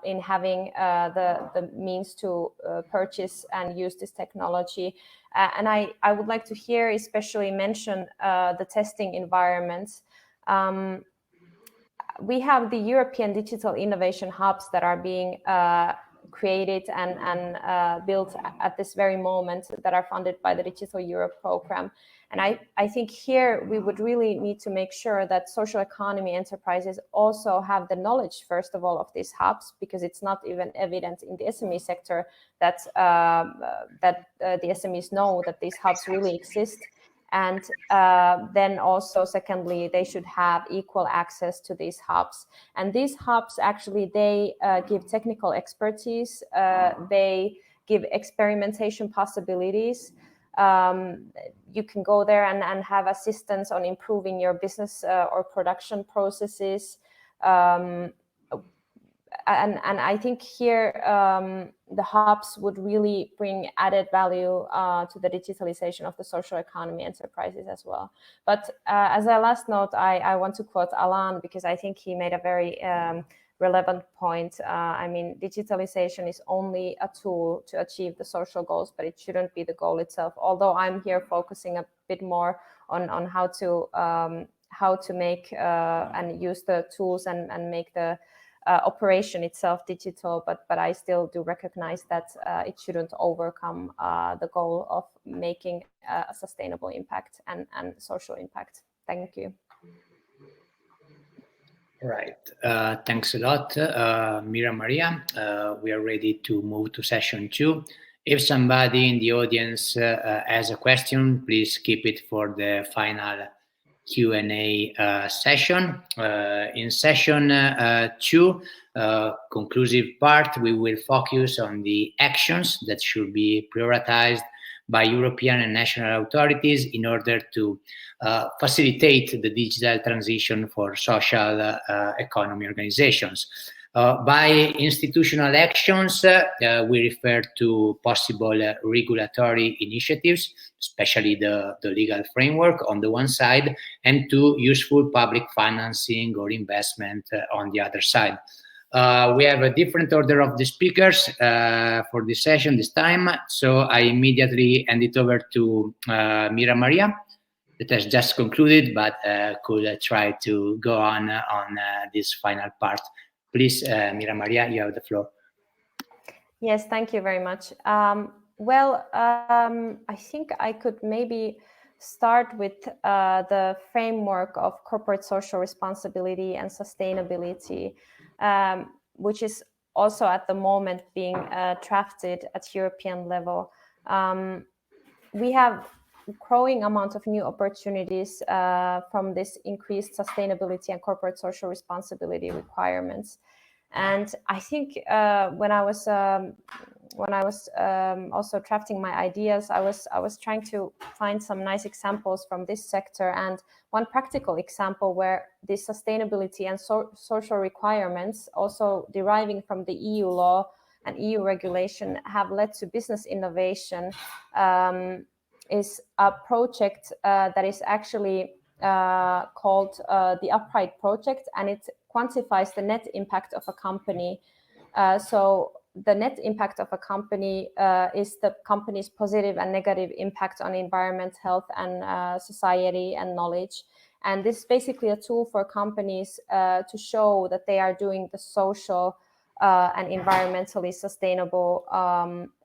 in having the means to purchase and use this technology. And I would like to here especially mention the testing environments. We have the European Digital Innovation Hubs that are being created and built at this very moment, that are funded by the Digital Europe program. And I think here we would really need to make sure that social economy enterprises also have the knowledge, first of all, of these hubs, because it's not even evident in the SME sector that the SMEs know that these hubs really exist. And then also, secondly, they should have equal access to these hubs. And these hubs, actually, they give technical expertise, they give experimentation possibilities. You can go there and have assistance on improving your business or production processes. And I think here the hubs would really bring added value to the digitalization of the social economy enterprises as well. But as a last note, I want to quote Alain, because I think he made a very relevant point. I mean, digitalization is only a tool to achieve the social goals, but it shouldn't be the goal itself. Although I'm here focusing a bit more on how to make and use the tools and make the operation itself digital, but I still do recognize that it shouldn't overcome the goal of making a sustainable impact and social impact. Thank you. Right. Thanks a lot, Mira-Maria. We are ready to move to session 2. If somebody in the audience has a question, please keep it for the final Q&A session. In session 2, conclusive part, we will focus on the actions that should be prioritized by European and national authorities in order to facilitate the digital transition for social economy organizations. By institutional actions, we refer to possible regulatory initiatives, especially the legal framework on the one side, and to useful public financing or investment on the other side. We have a different order of the speakers for this session this time, so I immediately hand it over to Mira-Maria, that has just concluded, but could try to go on this final part. Please, Mira-Maria, you have the floor. Yes, thank you very much. Well, I think I could maybe start with the framework of corporate social responsibility and sustainability, which is also at the moment being drafted at European level. We have growing amount of new opportunities from this increased sustainability and corporate social responsibility requirements. And I think when I was also drafting my ideas, I was trying to find some nice examples from this sector. And one practical example where the sustainability and social requirements, also deriving from the EU law and EU regulation, have led to business innovation, is a project that is actually called the Upright Project, and it quantifies the net impact of a company. So the net impact of a company is the company's positive and negative impact on environment, health, and society and knowledge. And this is basically a tool for companies to show that they are doing the social and environmentally sustainable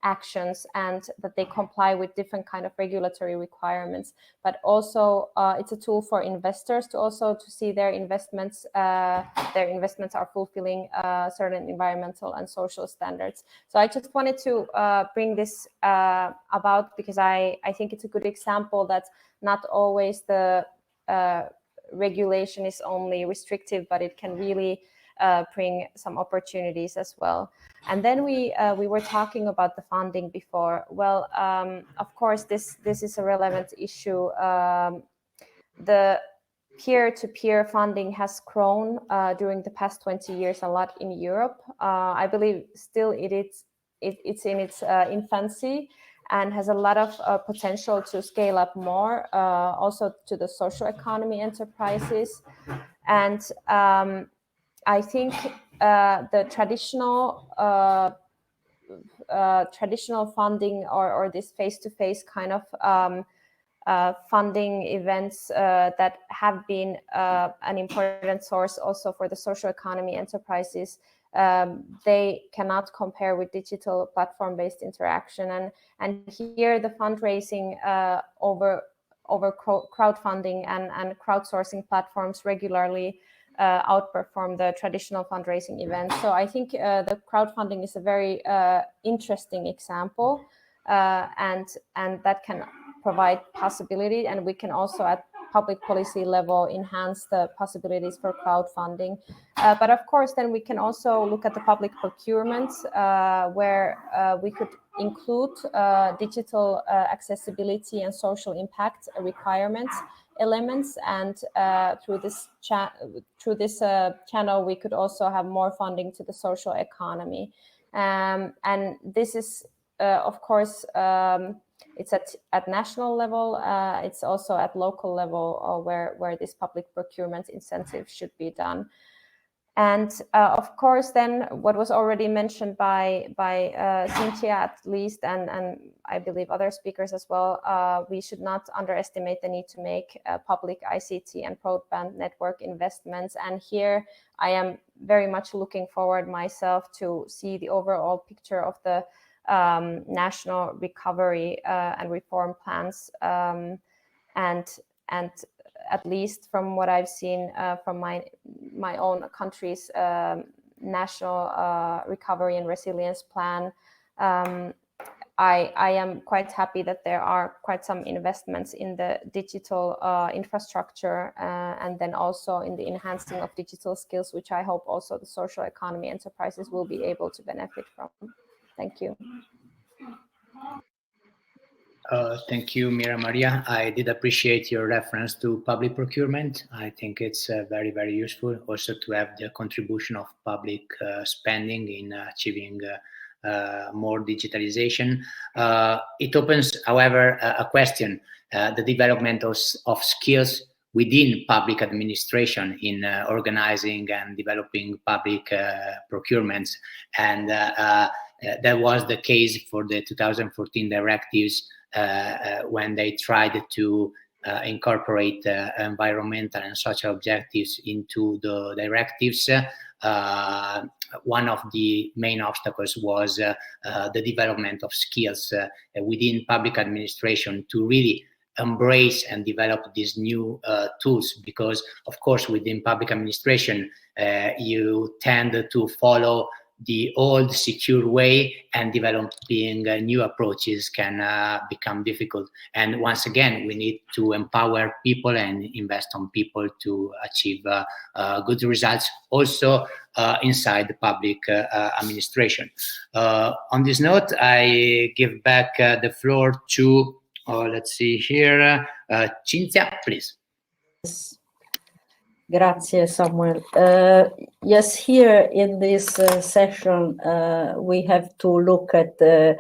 actions, and that they comply with different kind of regulatory requirements. But also it's a tool for investors to also to see their investments are fulfilling certain environmental and social standards. So I just wanted to bring this about, because I think it's a good example that not always the regulation is only restrictive, but it can really bring some opportunities as well. And then we were talking about the funding before. Well, of course, this is a relevant issue. The peer-to-peer funding has grown during the past 20 years a lot in Europe. I believe still it's in its infancy and has a lot of potential to scale up more, also to the social economy enterprises. And I think the traditional funding or this face-to-face kind of funding events that have been an important source also for the social economy enterprises, they cannot compare with digital platform-based interaction. And here the fundraising over crowdfunding and crowdsourcing platforms regularly outperform the traditional fundraising events. So I think the crowdfunding is a very interesting example, and that can provide possibility, and we can also at public policy level enhance the possibilities for crowdfunding. But of course, then we can also look at the public procurements, where we could include digital accessibility and social impact requirements elements, and through this channel we could also have more funding to the social economy. And this is of course it's at national level, it's also at local level where this public procurement incentive should be done. And of course, then what was already mentioned by Cinzia at least, and I believe other speakers as well, we should not underestimate the need to make public ICT and broadband network investments. And here I am very much looking forward myself to see the overall picture of the national recovery and reform plans, and at least from what I've seen from my own country's national recovery and resilience plan, I am quite happy that there are quite some investments in the digital infrastructure, and then also in the enhancing of digital skills, which I hope also the social economy enterprises will be able to benefit from. Thank you. Thank you, Mira-Maria. I did appreciate your reference to public procurement. I think it's very, very useful also to have the contribution of public spending in achieving more digitalization. It opens, however, a question, the development of skills within public administration in organizing and developing public procurements. And that was the case for the 2014 directives, when they tried to incorporate environmental and social objectives into the directives. One of the main obstacles was the development of skills within public administration to really embrace and develop these new tools, because of course within public administration you tend to follow the old secure way, and developing new approaches can become difficult. And once again, we need to empower people and invest on people to achieve good results also inside the public administration. On this note, I give back the floor to, let's see here, Cinzia, please. Grazie, Samuel. Yes, here in this session, we have to look at the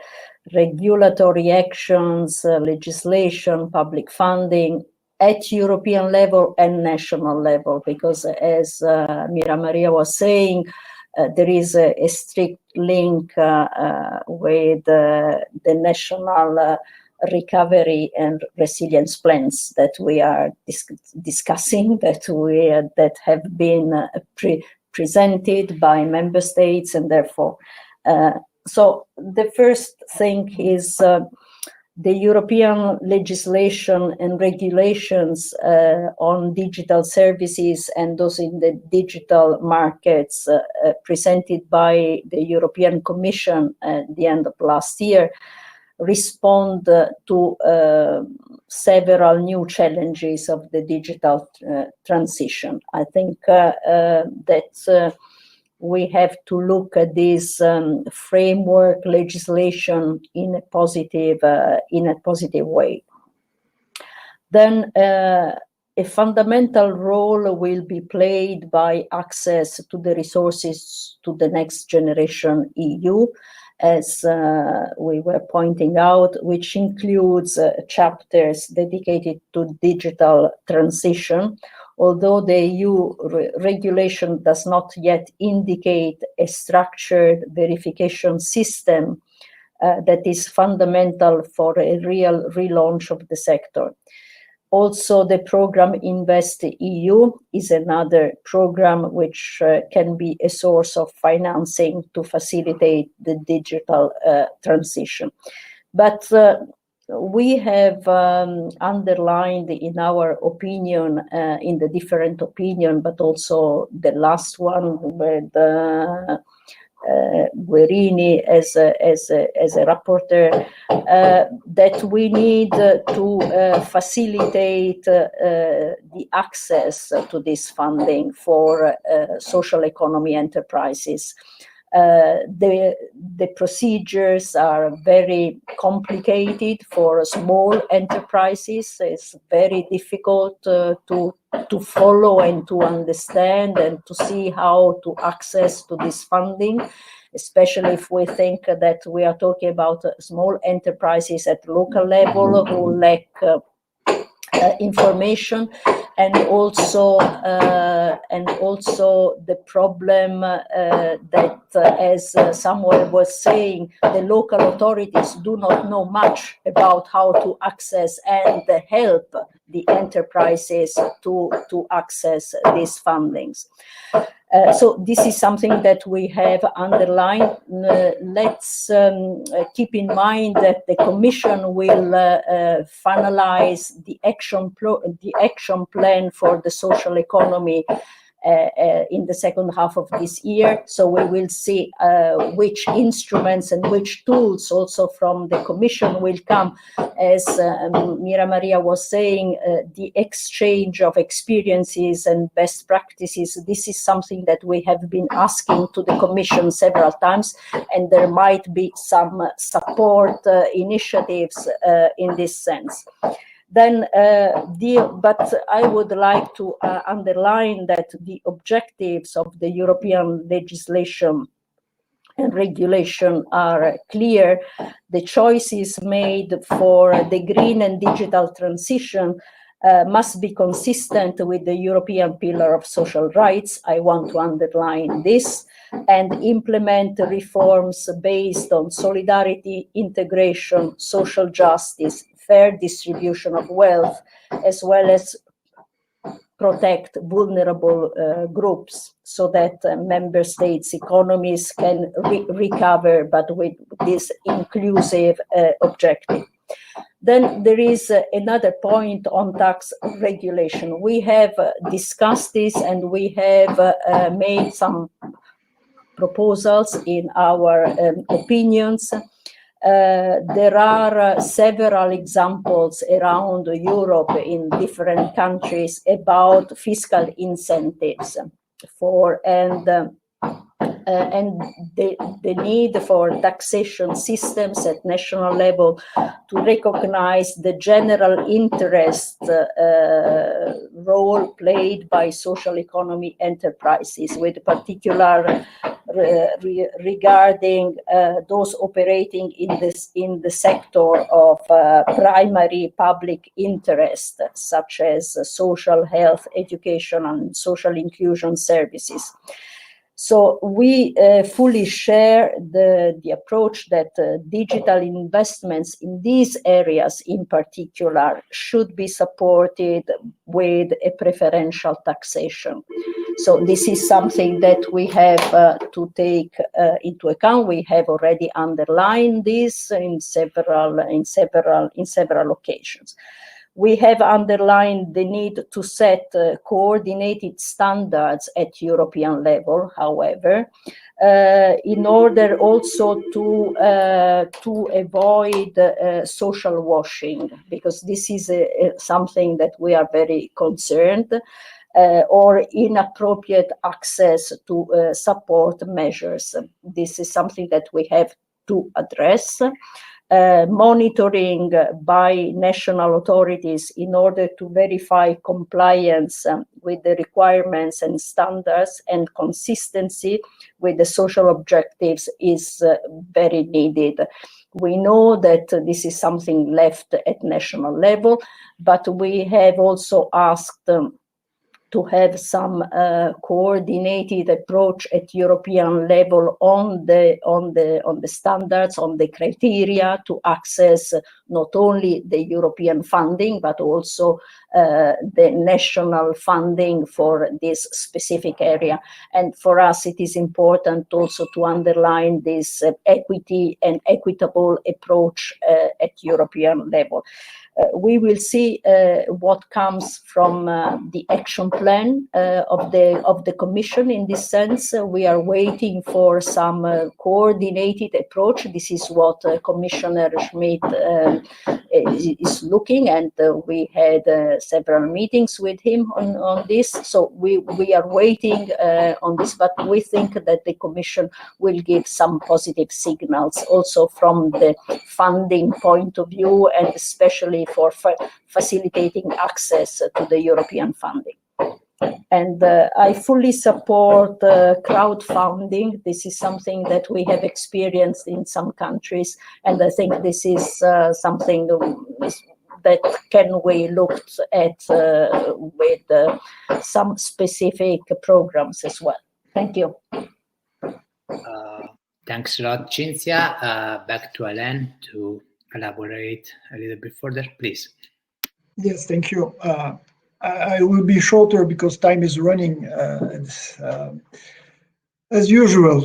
regulatory actions, legislation, public funding at European level and national level, because as Mira-Maria was saying, there is a strict link with the national recovery and resilience plans that we are discussing, that have been presented by member states, and therefore, so the first thing is the European legislation and regulations on digital services and those in the digital markets presented by the European Commission at the end of last year respond to several new challenges of the digital transition. I think that we have to look at this framework legislation in a positive way. Then a fundamental role will be played by access to the resources to the next generation EU, as we were pointing out, which includes chapters dedicated to digital transition, although the EU regulation does not yet indicate a structured verification system that is fundamental for a real relaunch of the sector. Also, the program Invest EU is another program which can be a source of financing to facilitate the digital transition. But we have underlined in our opinion, in the different opinion, but also the last one with Guerini as a rapporteur, that we need to facilitate the access to this funding for social economy enterprises. The procedures are very complicated for small enterprises. It's very difficult to follow and to understand and to see how to access to this funding, especially if we think that we are talking about small enterprises at local level who lack information, and also the problem that, as Samuel was saying, the local authorities do not know much about how to access and help the enterprises to access these fundings. So this is something that we have underlined. Let's keep in mind that the Commission will finalize the action plan for the social economy in the second half of this year. So we will see which instruments and which tools also from the Commission will come. As Mira-Maria was saying, the exchange of experiences and best practices, this is something that we have been asking to the Commission several times, and there might be some support initiatives in this sense. Then, but I would like to underline that the objectives of the European legislation and regulation are clear. The choices made for the green and digital transition must be consistent with the European Pillar of Social Rights. I want to underline this, and implement reforms based on solidarity, integration, social justice, fair distribution of wealth, as well as protect vulnerable groups, so that member states' economies can recover, but with this inclusive objective. Then there is another point on tax regulation. We have discussed this and we have made some proposals in our opinions. There are several examples around Europe in different countries about fiscal incentives for and the need for taxation systems at national level to recognize the general interest role played by social economy enterprises, with particular regarding those operating in the sector of primary public interest, such as social, health, education, and social inclusion services. So we fully share the approach that digital investments in these areas in particular should be supported with a preferential taxation. So this is something that we have to take into account. We have already underlined this in several occasions. We have underlined the need to set coordinated standards at European level, however, in order also to avoid social washing, because this is something that we are very concerned, or inappropriate access to support measures. This is something that we have to address. Monitoring by national authorities in order to verify compliance with the requirements and standards and consistency with the social objectives is very needed. We know that this is something left at national level, but we have also asked to have some coordinated approach at European level on the standards, on the criteria to access not only the European funding, but also the national funding for this specific area. And for us, it is important also to underline this equity and equitable approach at European level. We will see what comes from the action plan of the Commission. In this sense, we are waiting for some coordinated approach. This is what Commissioner Schmidt is looking, and we had several meetings with him on this. So we are waiting on this, but we think that the Commission will give some positive signals also from the funding point of view, and especially for facilitating access to the European funding. And I fully support crowdfunding. This is something that we have experienced in some countries, and I think this is something that can be looked at with some specific programs as well. Thank you. Thanks a lot, Cinzia. Back to Alain to elaborate a little bit further, please. Yes, thank you. I will be shorter because time is running as usual.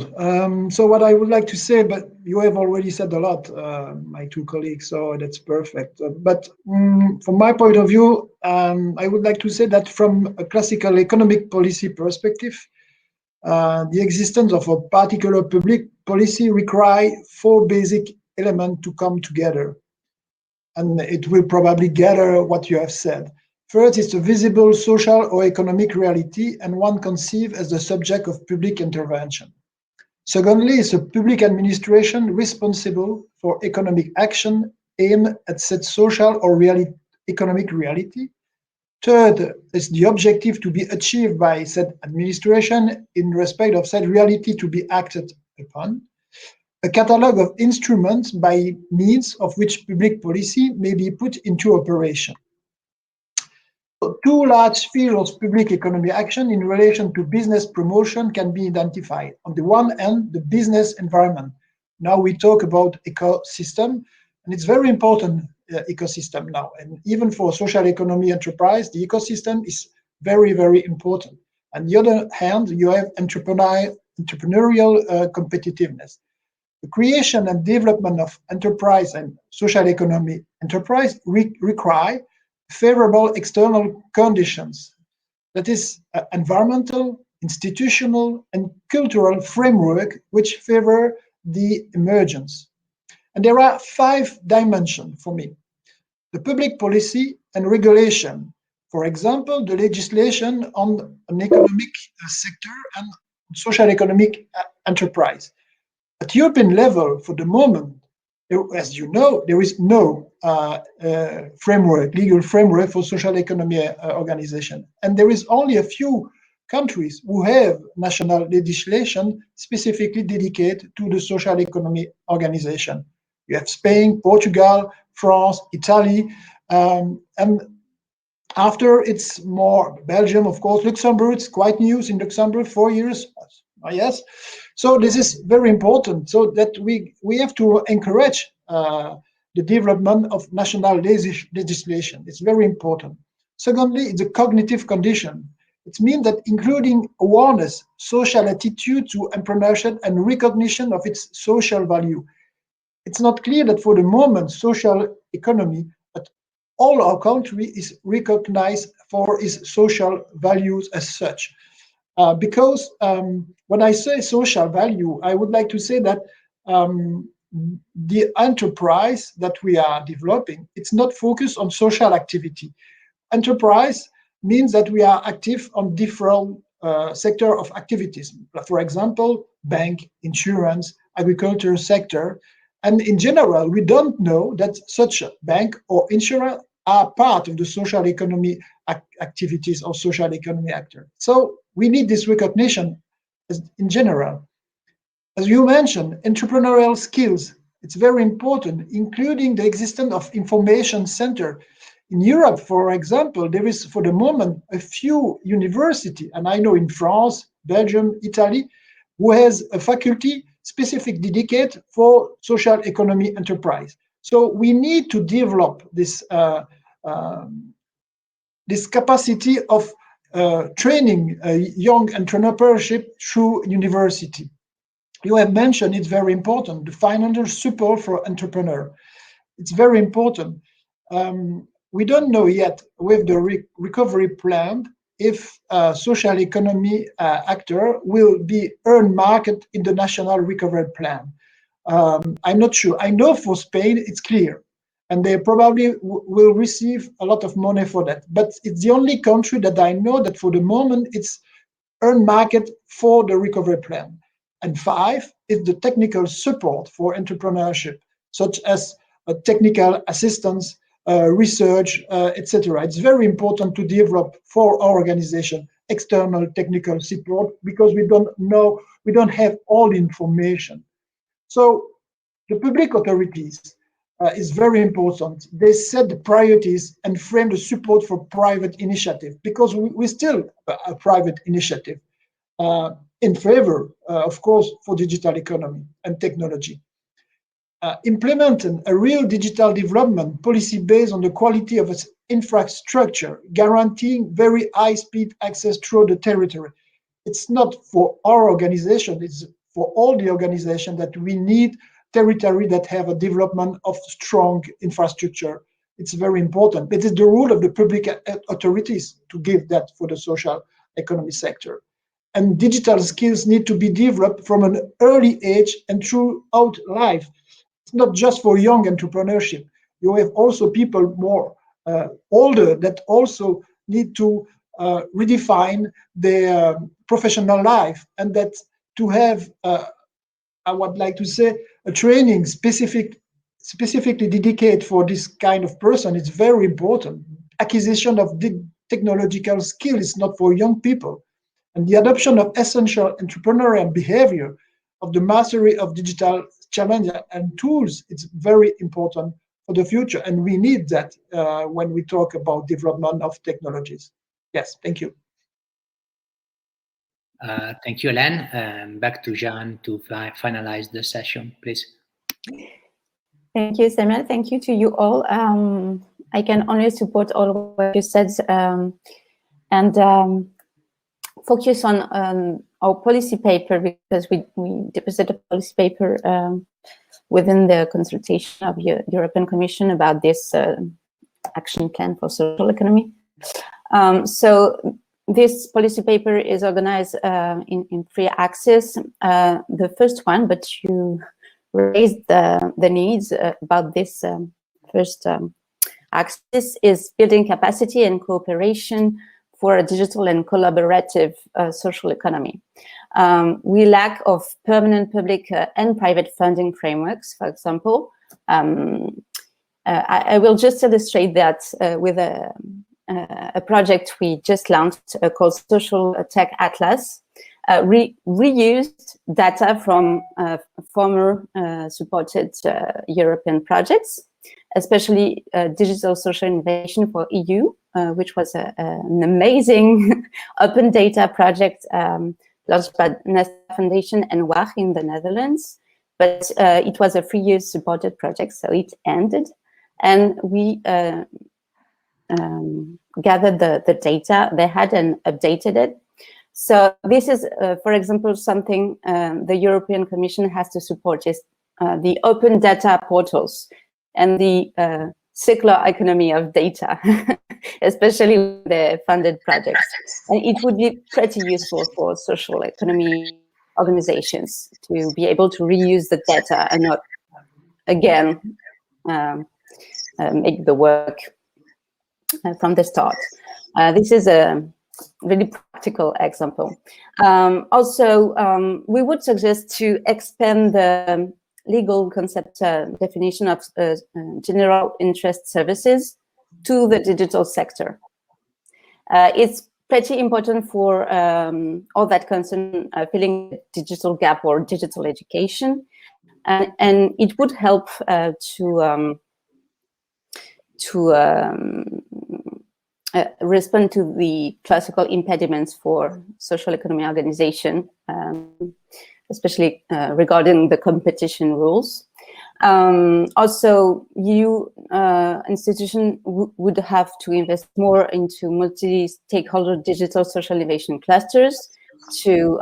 So what I would like to say, but you have already said a lot, my two colleagues, so that's perfect. But from my point of view, I would like to say that from a classical economic policy perspective, the existence of a particular public policy requires 4 basic elements to come together. And it will probably gather what you have said. First, it's a visible social or economic reality and one conceived as the subject of public intervention. Secondly, it's a public administration responsible for economic action aimed at said social or economic reality. Third, is the objective to be achieved by said administration in respect of said reality to be acted upon. A catalogue of instruments by means of which public policy may be put into operation. So 2 large fields of public economy action in relation to business promotion can be identified. On the one hand, the business environment. Now we talk about ecosystem, and it's very important ecosystem now. And even for social economy enterprise, the ecosystem is very, very important. On the other hand, you have entrepreneurial competitiveness. The creation and development of enterprise and social economy enterprise require favorable external conditions, that is, environmental, institutional, and cultural framework which favor the emergence. And there are 5 dimensions for me. The public policy and regulation, for example, the legislation on an economic sector and social economic enterprise. At European level, for the moment, as you know, there is no legal framework for social economy organization. And there is only a few countries who have national legislation specifically dedicated to the social economy organization. You have Spain, Portugal, France, Italy, and after it's more Belgium, of course, Luxembourg, it's quite new in Luxembourg, 4 years, yes. So this is very important, so that we have to encourage the development of national legislation. It's very important. Secondly, it's a cognitive condition. It means that including awareness, social attitude to entrepreneurship and recognition of its social value. It's not clear that for the moment, social economy at all our country is recognized for its social values as such. Because when I say social value, I would like to say that the enterprise that we are developing, it's not focused on social activity. Enterprise means that we are active on different sector of activities. For example, bank, insurance, agriculture sector. And in general, we don't know that such a bank or insurance are part of the social economy activities or social economy actor. So we need this recognition in general. As you mentioned, entrepreneurial skills, it's very important, including the existence of information center. In Europe, for example, there is for the moment a few universities, and I know in France, Belgium, Italy, who has a faculty specific dedicated for social economy enterprise. So we need to develop this this capacity of training young entrepreneurship through university. You have mentioned it's very important, the financial support for entrepreneur. It's very important. We don't know yet with the recovery plan if social economy actor will be earned market in the national recovery plan. I'm not sure. I know for Spain it's clear, and they probably will receive a lot of money for that. But it's the only country that I know that for the moment it's earned market for the recovery plan. And 5 is the technical support for entrepreneurship, such as technical assistance, research, etc. It's very important to develop for our organization external technical support because we don't have all the information. So the public authorities is very important. They set the priorities and frame the support for private initiative because we still a private initiative in favor, of course, for digital economy and technology. Implementing a real digital development policy based on the quality of its infrastructure, guaranteeing very high-speed access through the territory. It's not for our organization, it's for all the organizations that we need territory that have a development of strong infrastructure. It's very important. It is the role of the public authorities to give that for the social economy sector. And digital skills need to be developed from an early age and throughout life. It's not just for young entrepreneurship. You have also people more older that also need to redefine their professional life, and that to have, I would like to say, a training specifically dedicated for this kind of person is very important. Acquisition of technological skills is not for young people. And the adoption of essential entrepreneurial behavior of the mastery of digital challenges and tools is very important for the future. And we need that when we talk about development of technologies. Yes, thank you. Thank you, Alain. Back to Jeanne to finalize the session, please. Thank you, Samuel. Thank you to you all. I can only support all what you said and focus on our policy paper because we deposited a policy paper within the consultation of the European Commission about this action plan for social economy. So this policy paper is organized in 3 axes. The first one, but you raised the needs about this first axis, is building capacity and cooperation for a digital and collaborative social economy. We lack of permanent public and private funding frameworks, for example. I will just illustrate that with a project we just launched called Social Tech Atlas. Reused data from former supported European projects, especially digital social innovation for EU, which was an amazing open data project launched by Nesta Foundation and WAG in the Netherlands. But it was a 3-year supported project, so it ended. And we gathered the data they had and updated it. So this is, for example, something the European Commission has to support, is the open data portals and the circular economy of data, especially the funded projects. And it would be pretty useful for social economy organizations to be able to reuse the data and not, again, make the work from the start. This is a really practical example. Also, we would suggest to expand the legal concept definition of general interest services to the digital sector. It's pretty important for all that concern filling the digital gap or digital education, and it would help to respond to the classical impediments for social economy organization, especially regarding the competition rules. Also, EU institution would have to invest more into multi-stakeholder digital social innovation clusters to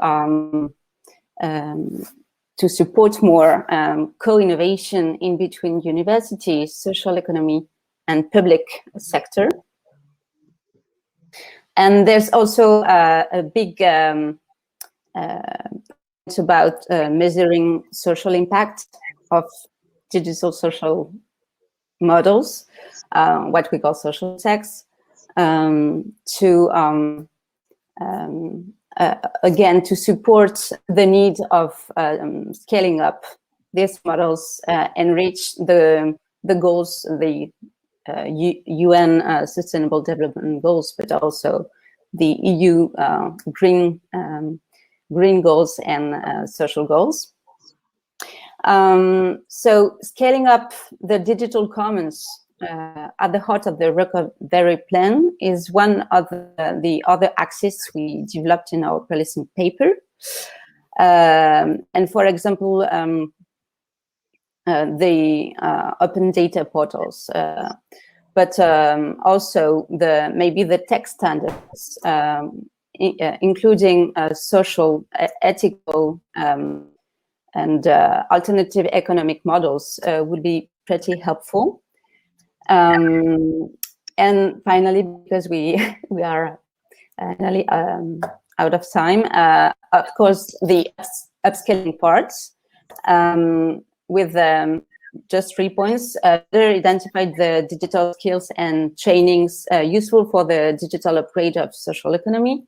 support more co-innovation in between universities, social economy, and public sector. And there's also a big it's about measuring social impact of digital social models, what we call social techs, again, to support the need of scaling up these models and reach the goals, the UN Sustainable Development Goals, but also the EU green goals and social goals. So scaling up the digital commons at the heart of the recovery plan is one of the other axes we developed in our policy paper. And for example, the open data portals, but also maybe the tech standards, including social, ethical, and alternative economic models would be pretty helpful. And finally, because we are nearly out of time, of course, the upscaling parts with just 3 points. They identified the digital skills and trainings useful for the digital upgrade of social economy.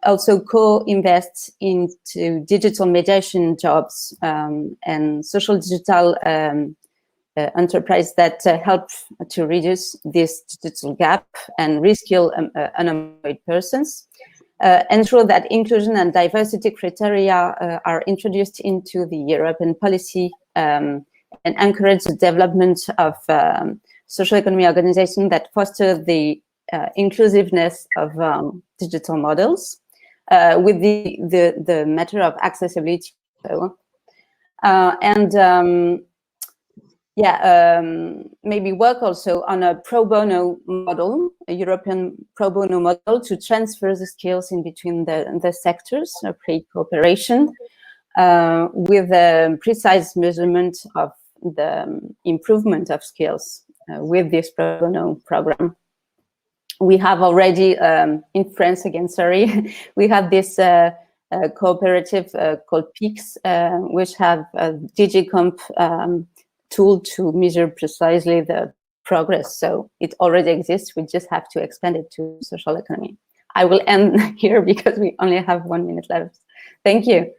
Also co-invest into digital mediation jobs and social digital enterprise that help to reduce this digital gap and reskill unemployed persons. Ensure that inclusion and diversity criteria are introduced into the European policy and encourage the development of social economy organizations that foster the inclusiveness of digital models with the matter of accessibility. Maybe work also on a pro bono model, a European pro bono model to transfer the skills in between the sectors, create cooperation with a precise measurement of the improvement of skills with this pro bono program. We have already, in France again, sorry, we have this cooperative called PICS, which have a DigiComp tool to measure precisely the progress. So it already exists. We just have to expand it to social economy. I will end here because we only have 1 minute left. Thank you.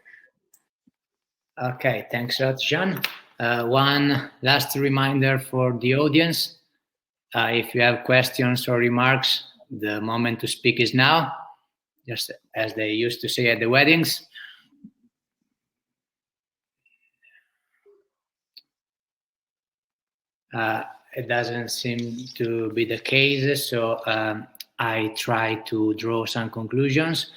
Okay, thanks a lot, Jeanne. One last reminder for the audience. If you have questions or remarks, the moment to speak is now, just as they used to say at the weddings. It doesn't seem to be the case, so I try to draw some conclusions,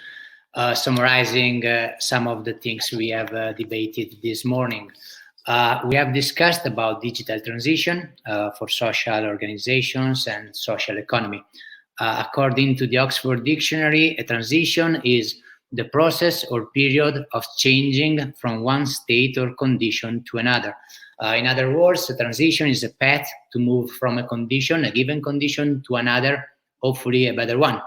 summarizing some of the things we have debated this morning. We have discussed about digital transition for social organizations and social economy. According to the Oxford Dictionary, a transition is the process or period of changing from one state or condition to another. In other words, a transition is a path to move from a condition, a given condition, to another, hopefully a better one.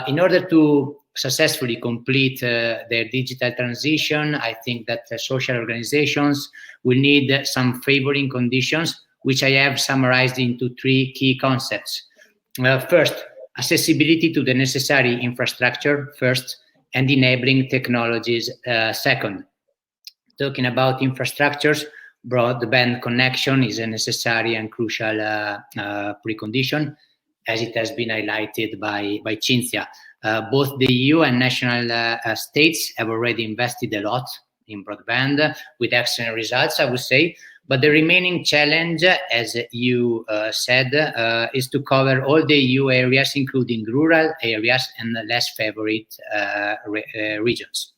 In order to successfully complete their digital transition, I think that social organizations will need some favoring conditions, which I have summarized into 3 key concepts. First, accessibility to the necessary infrastructure, first, and enabling technologies, second. Talking about infrastructures, broadband connection is a necessary and crucial precondition, as it has been highlighted by Cinzia. Both the EU and national states have already invested a lot in broadband with excellent results, I would say. But the remaining challenge, as you said, is to cover all the EU areas, including rural areas and less favored regions.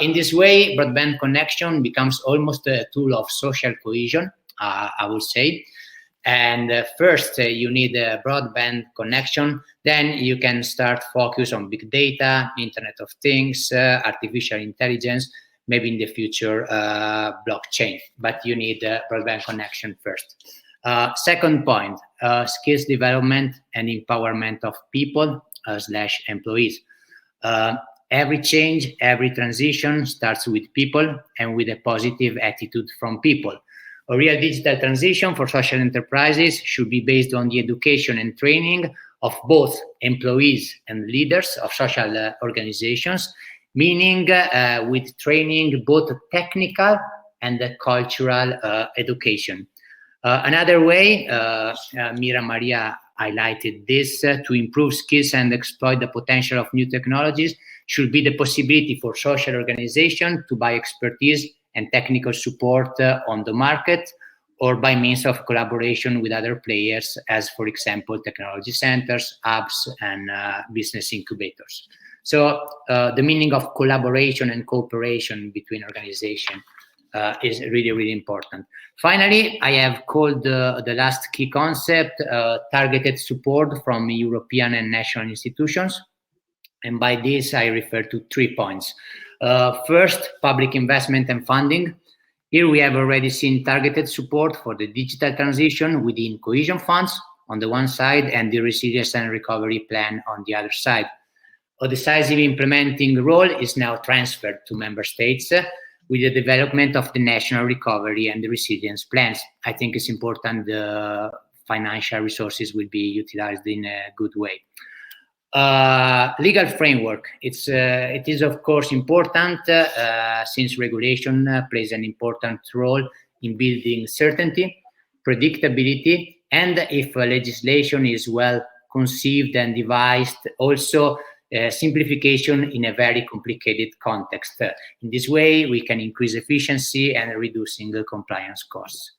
In this way, broadband connection becomes almost a tool of social cohesion, I would say. And first, you need a broadband connection. Then you can start focus on big data, Internet of Things, artificial intelligence, maybe in the future, blockchain. But you need a broadband connection first. Second point, skills development and empowerment of people / employees. Every change, every transition starts with people and with a positive attitude from people. A real digital transition for social enterprises should be based on the education and training of both employees and leaders of social organizations, meaning with training both technical and cultural education. Another way, Mira-Maria highlighted this, to improve skills and exploit the potential of new technologies should be the possibility for social organizations to buy expertise and technical support on the market, or by means of collaboration with other players, as for example, technology centers, hubs, and business incubators. So the meaning of collaboration and cooperation between organizations is really, really important. Finally, I have called the last key concept targeted support from European and national institutions. And by this, I refer to 3 points. First, public investment and funding. Here we have already seen targeted support for the digital transition within cohesion funds on the one side and the resilience and recovery plan on the other side. A decisive implementing role is now transferred to member states with the development of the national recovery and the resilience plans. I think it's important the financial resources will be utilized in a good way. Legal framework. It is of course important since regulation plays an important role in building certainty, predictability, and if legislation is well conceived and devised, also simplification in a very complicated context. In this way, we can increase efficiency and reducing the compliance costs.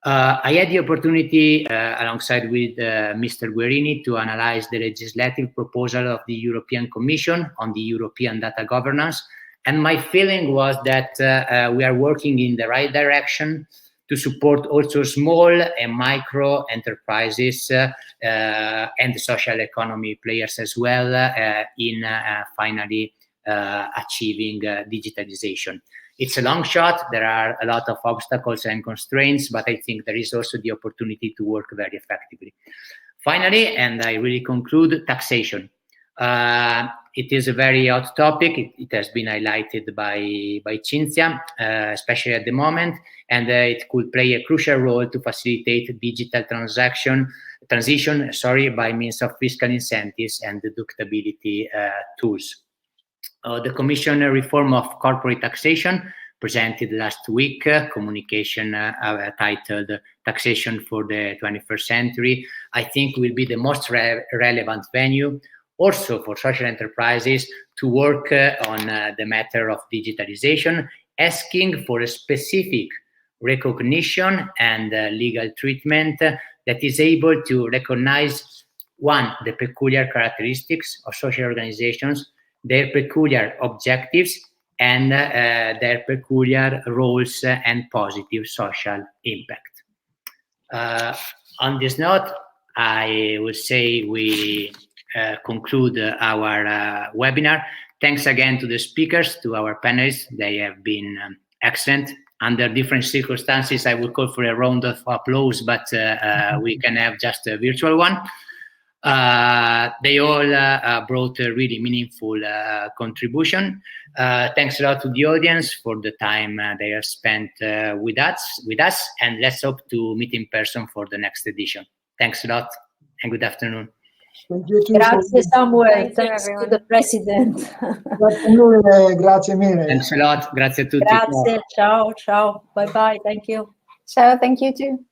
I had the opportunity, alongside with Mr. Guerini, to analyze the legislative proposal of the European Commission on the European data governance. And my feeling was that we are working in the right direction to support also small and micro enterprises and social economy players as well in finally achieving digitalization. It's a long shot. There are a lot of obstacles and constraints, but I think there is also the opportunity to work very effectively. Finally, and I really conclude, taxation. It is a very hot topic. It has been highlighted by Cinzia, especially at the moment, and it could play a crucial role to facilitate digital transition, by means of fiscal incentives and deductibility tools. The Commission reform of corporate taxation presented last week, communication titled Taxation for the 21st Century, I think will be the most relevant venue also for social enterprises to work on the matter of digitalization, asking for a specific recognition and legal treatment that is able to recognize, one, the peculiar characteristics of social organizations, their peculiar objectives, and their peculiar roles and positive social impact. On this note, I would say we conclude our webinar. Thanks again to the speakers, to our panelists. They have been excellent. Under different circumstances, I would call for a round of applause, but we can have just a virtual one. They all brought a really meaningful contribution. Thanks a lot to the audience for the time they have spent with us, and let's hope to meet in person for the next edition. Thanks a lot and good afternoon. Thank you too. Grazie Samuel, Thanks to the President. Grazie mille. Thanks a lot, grazie a tutti. Grazie, ciao, ciao, bye bye, thank you. Ciao, thank you too.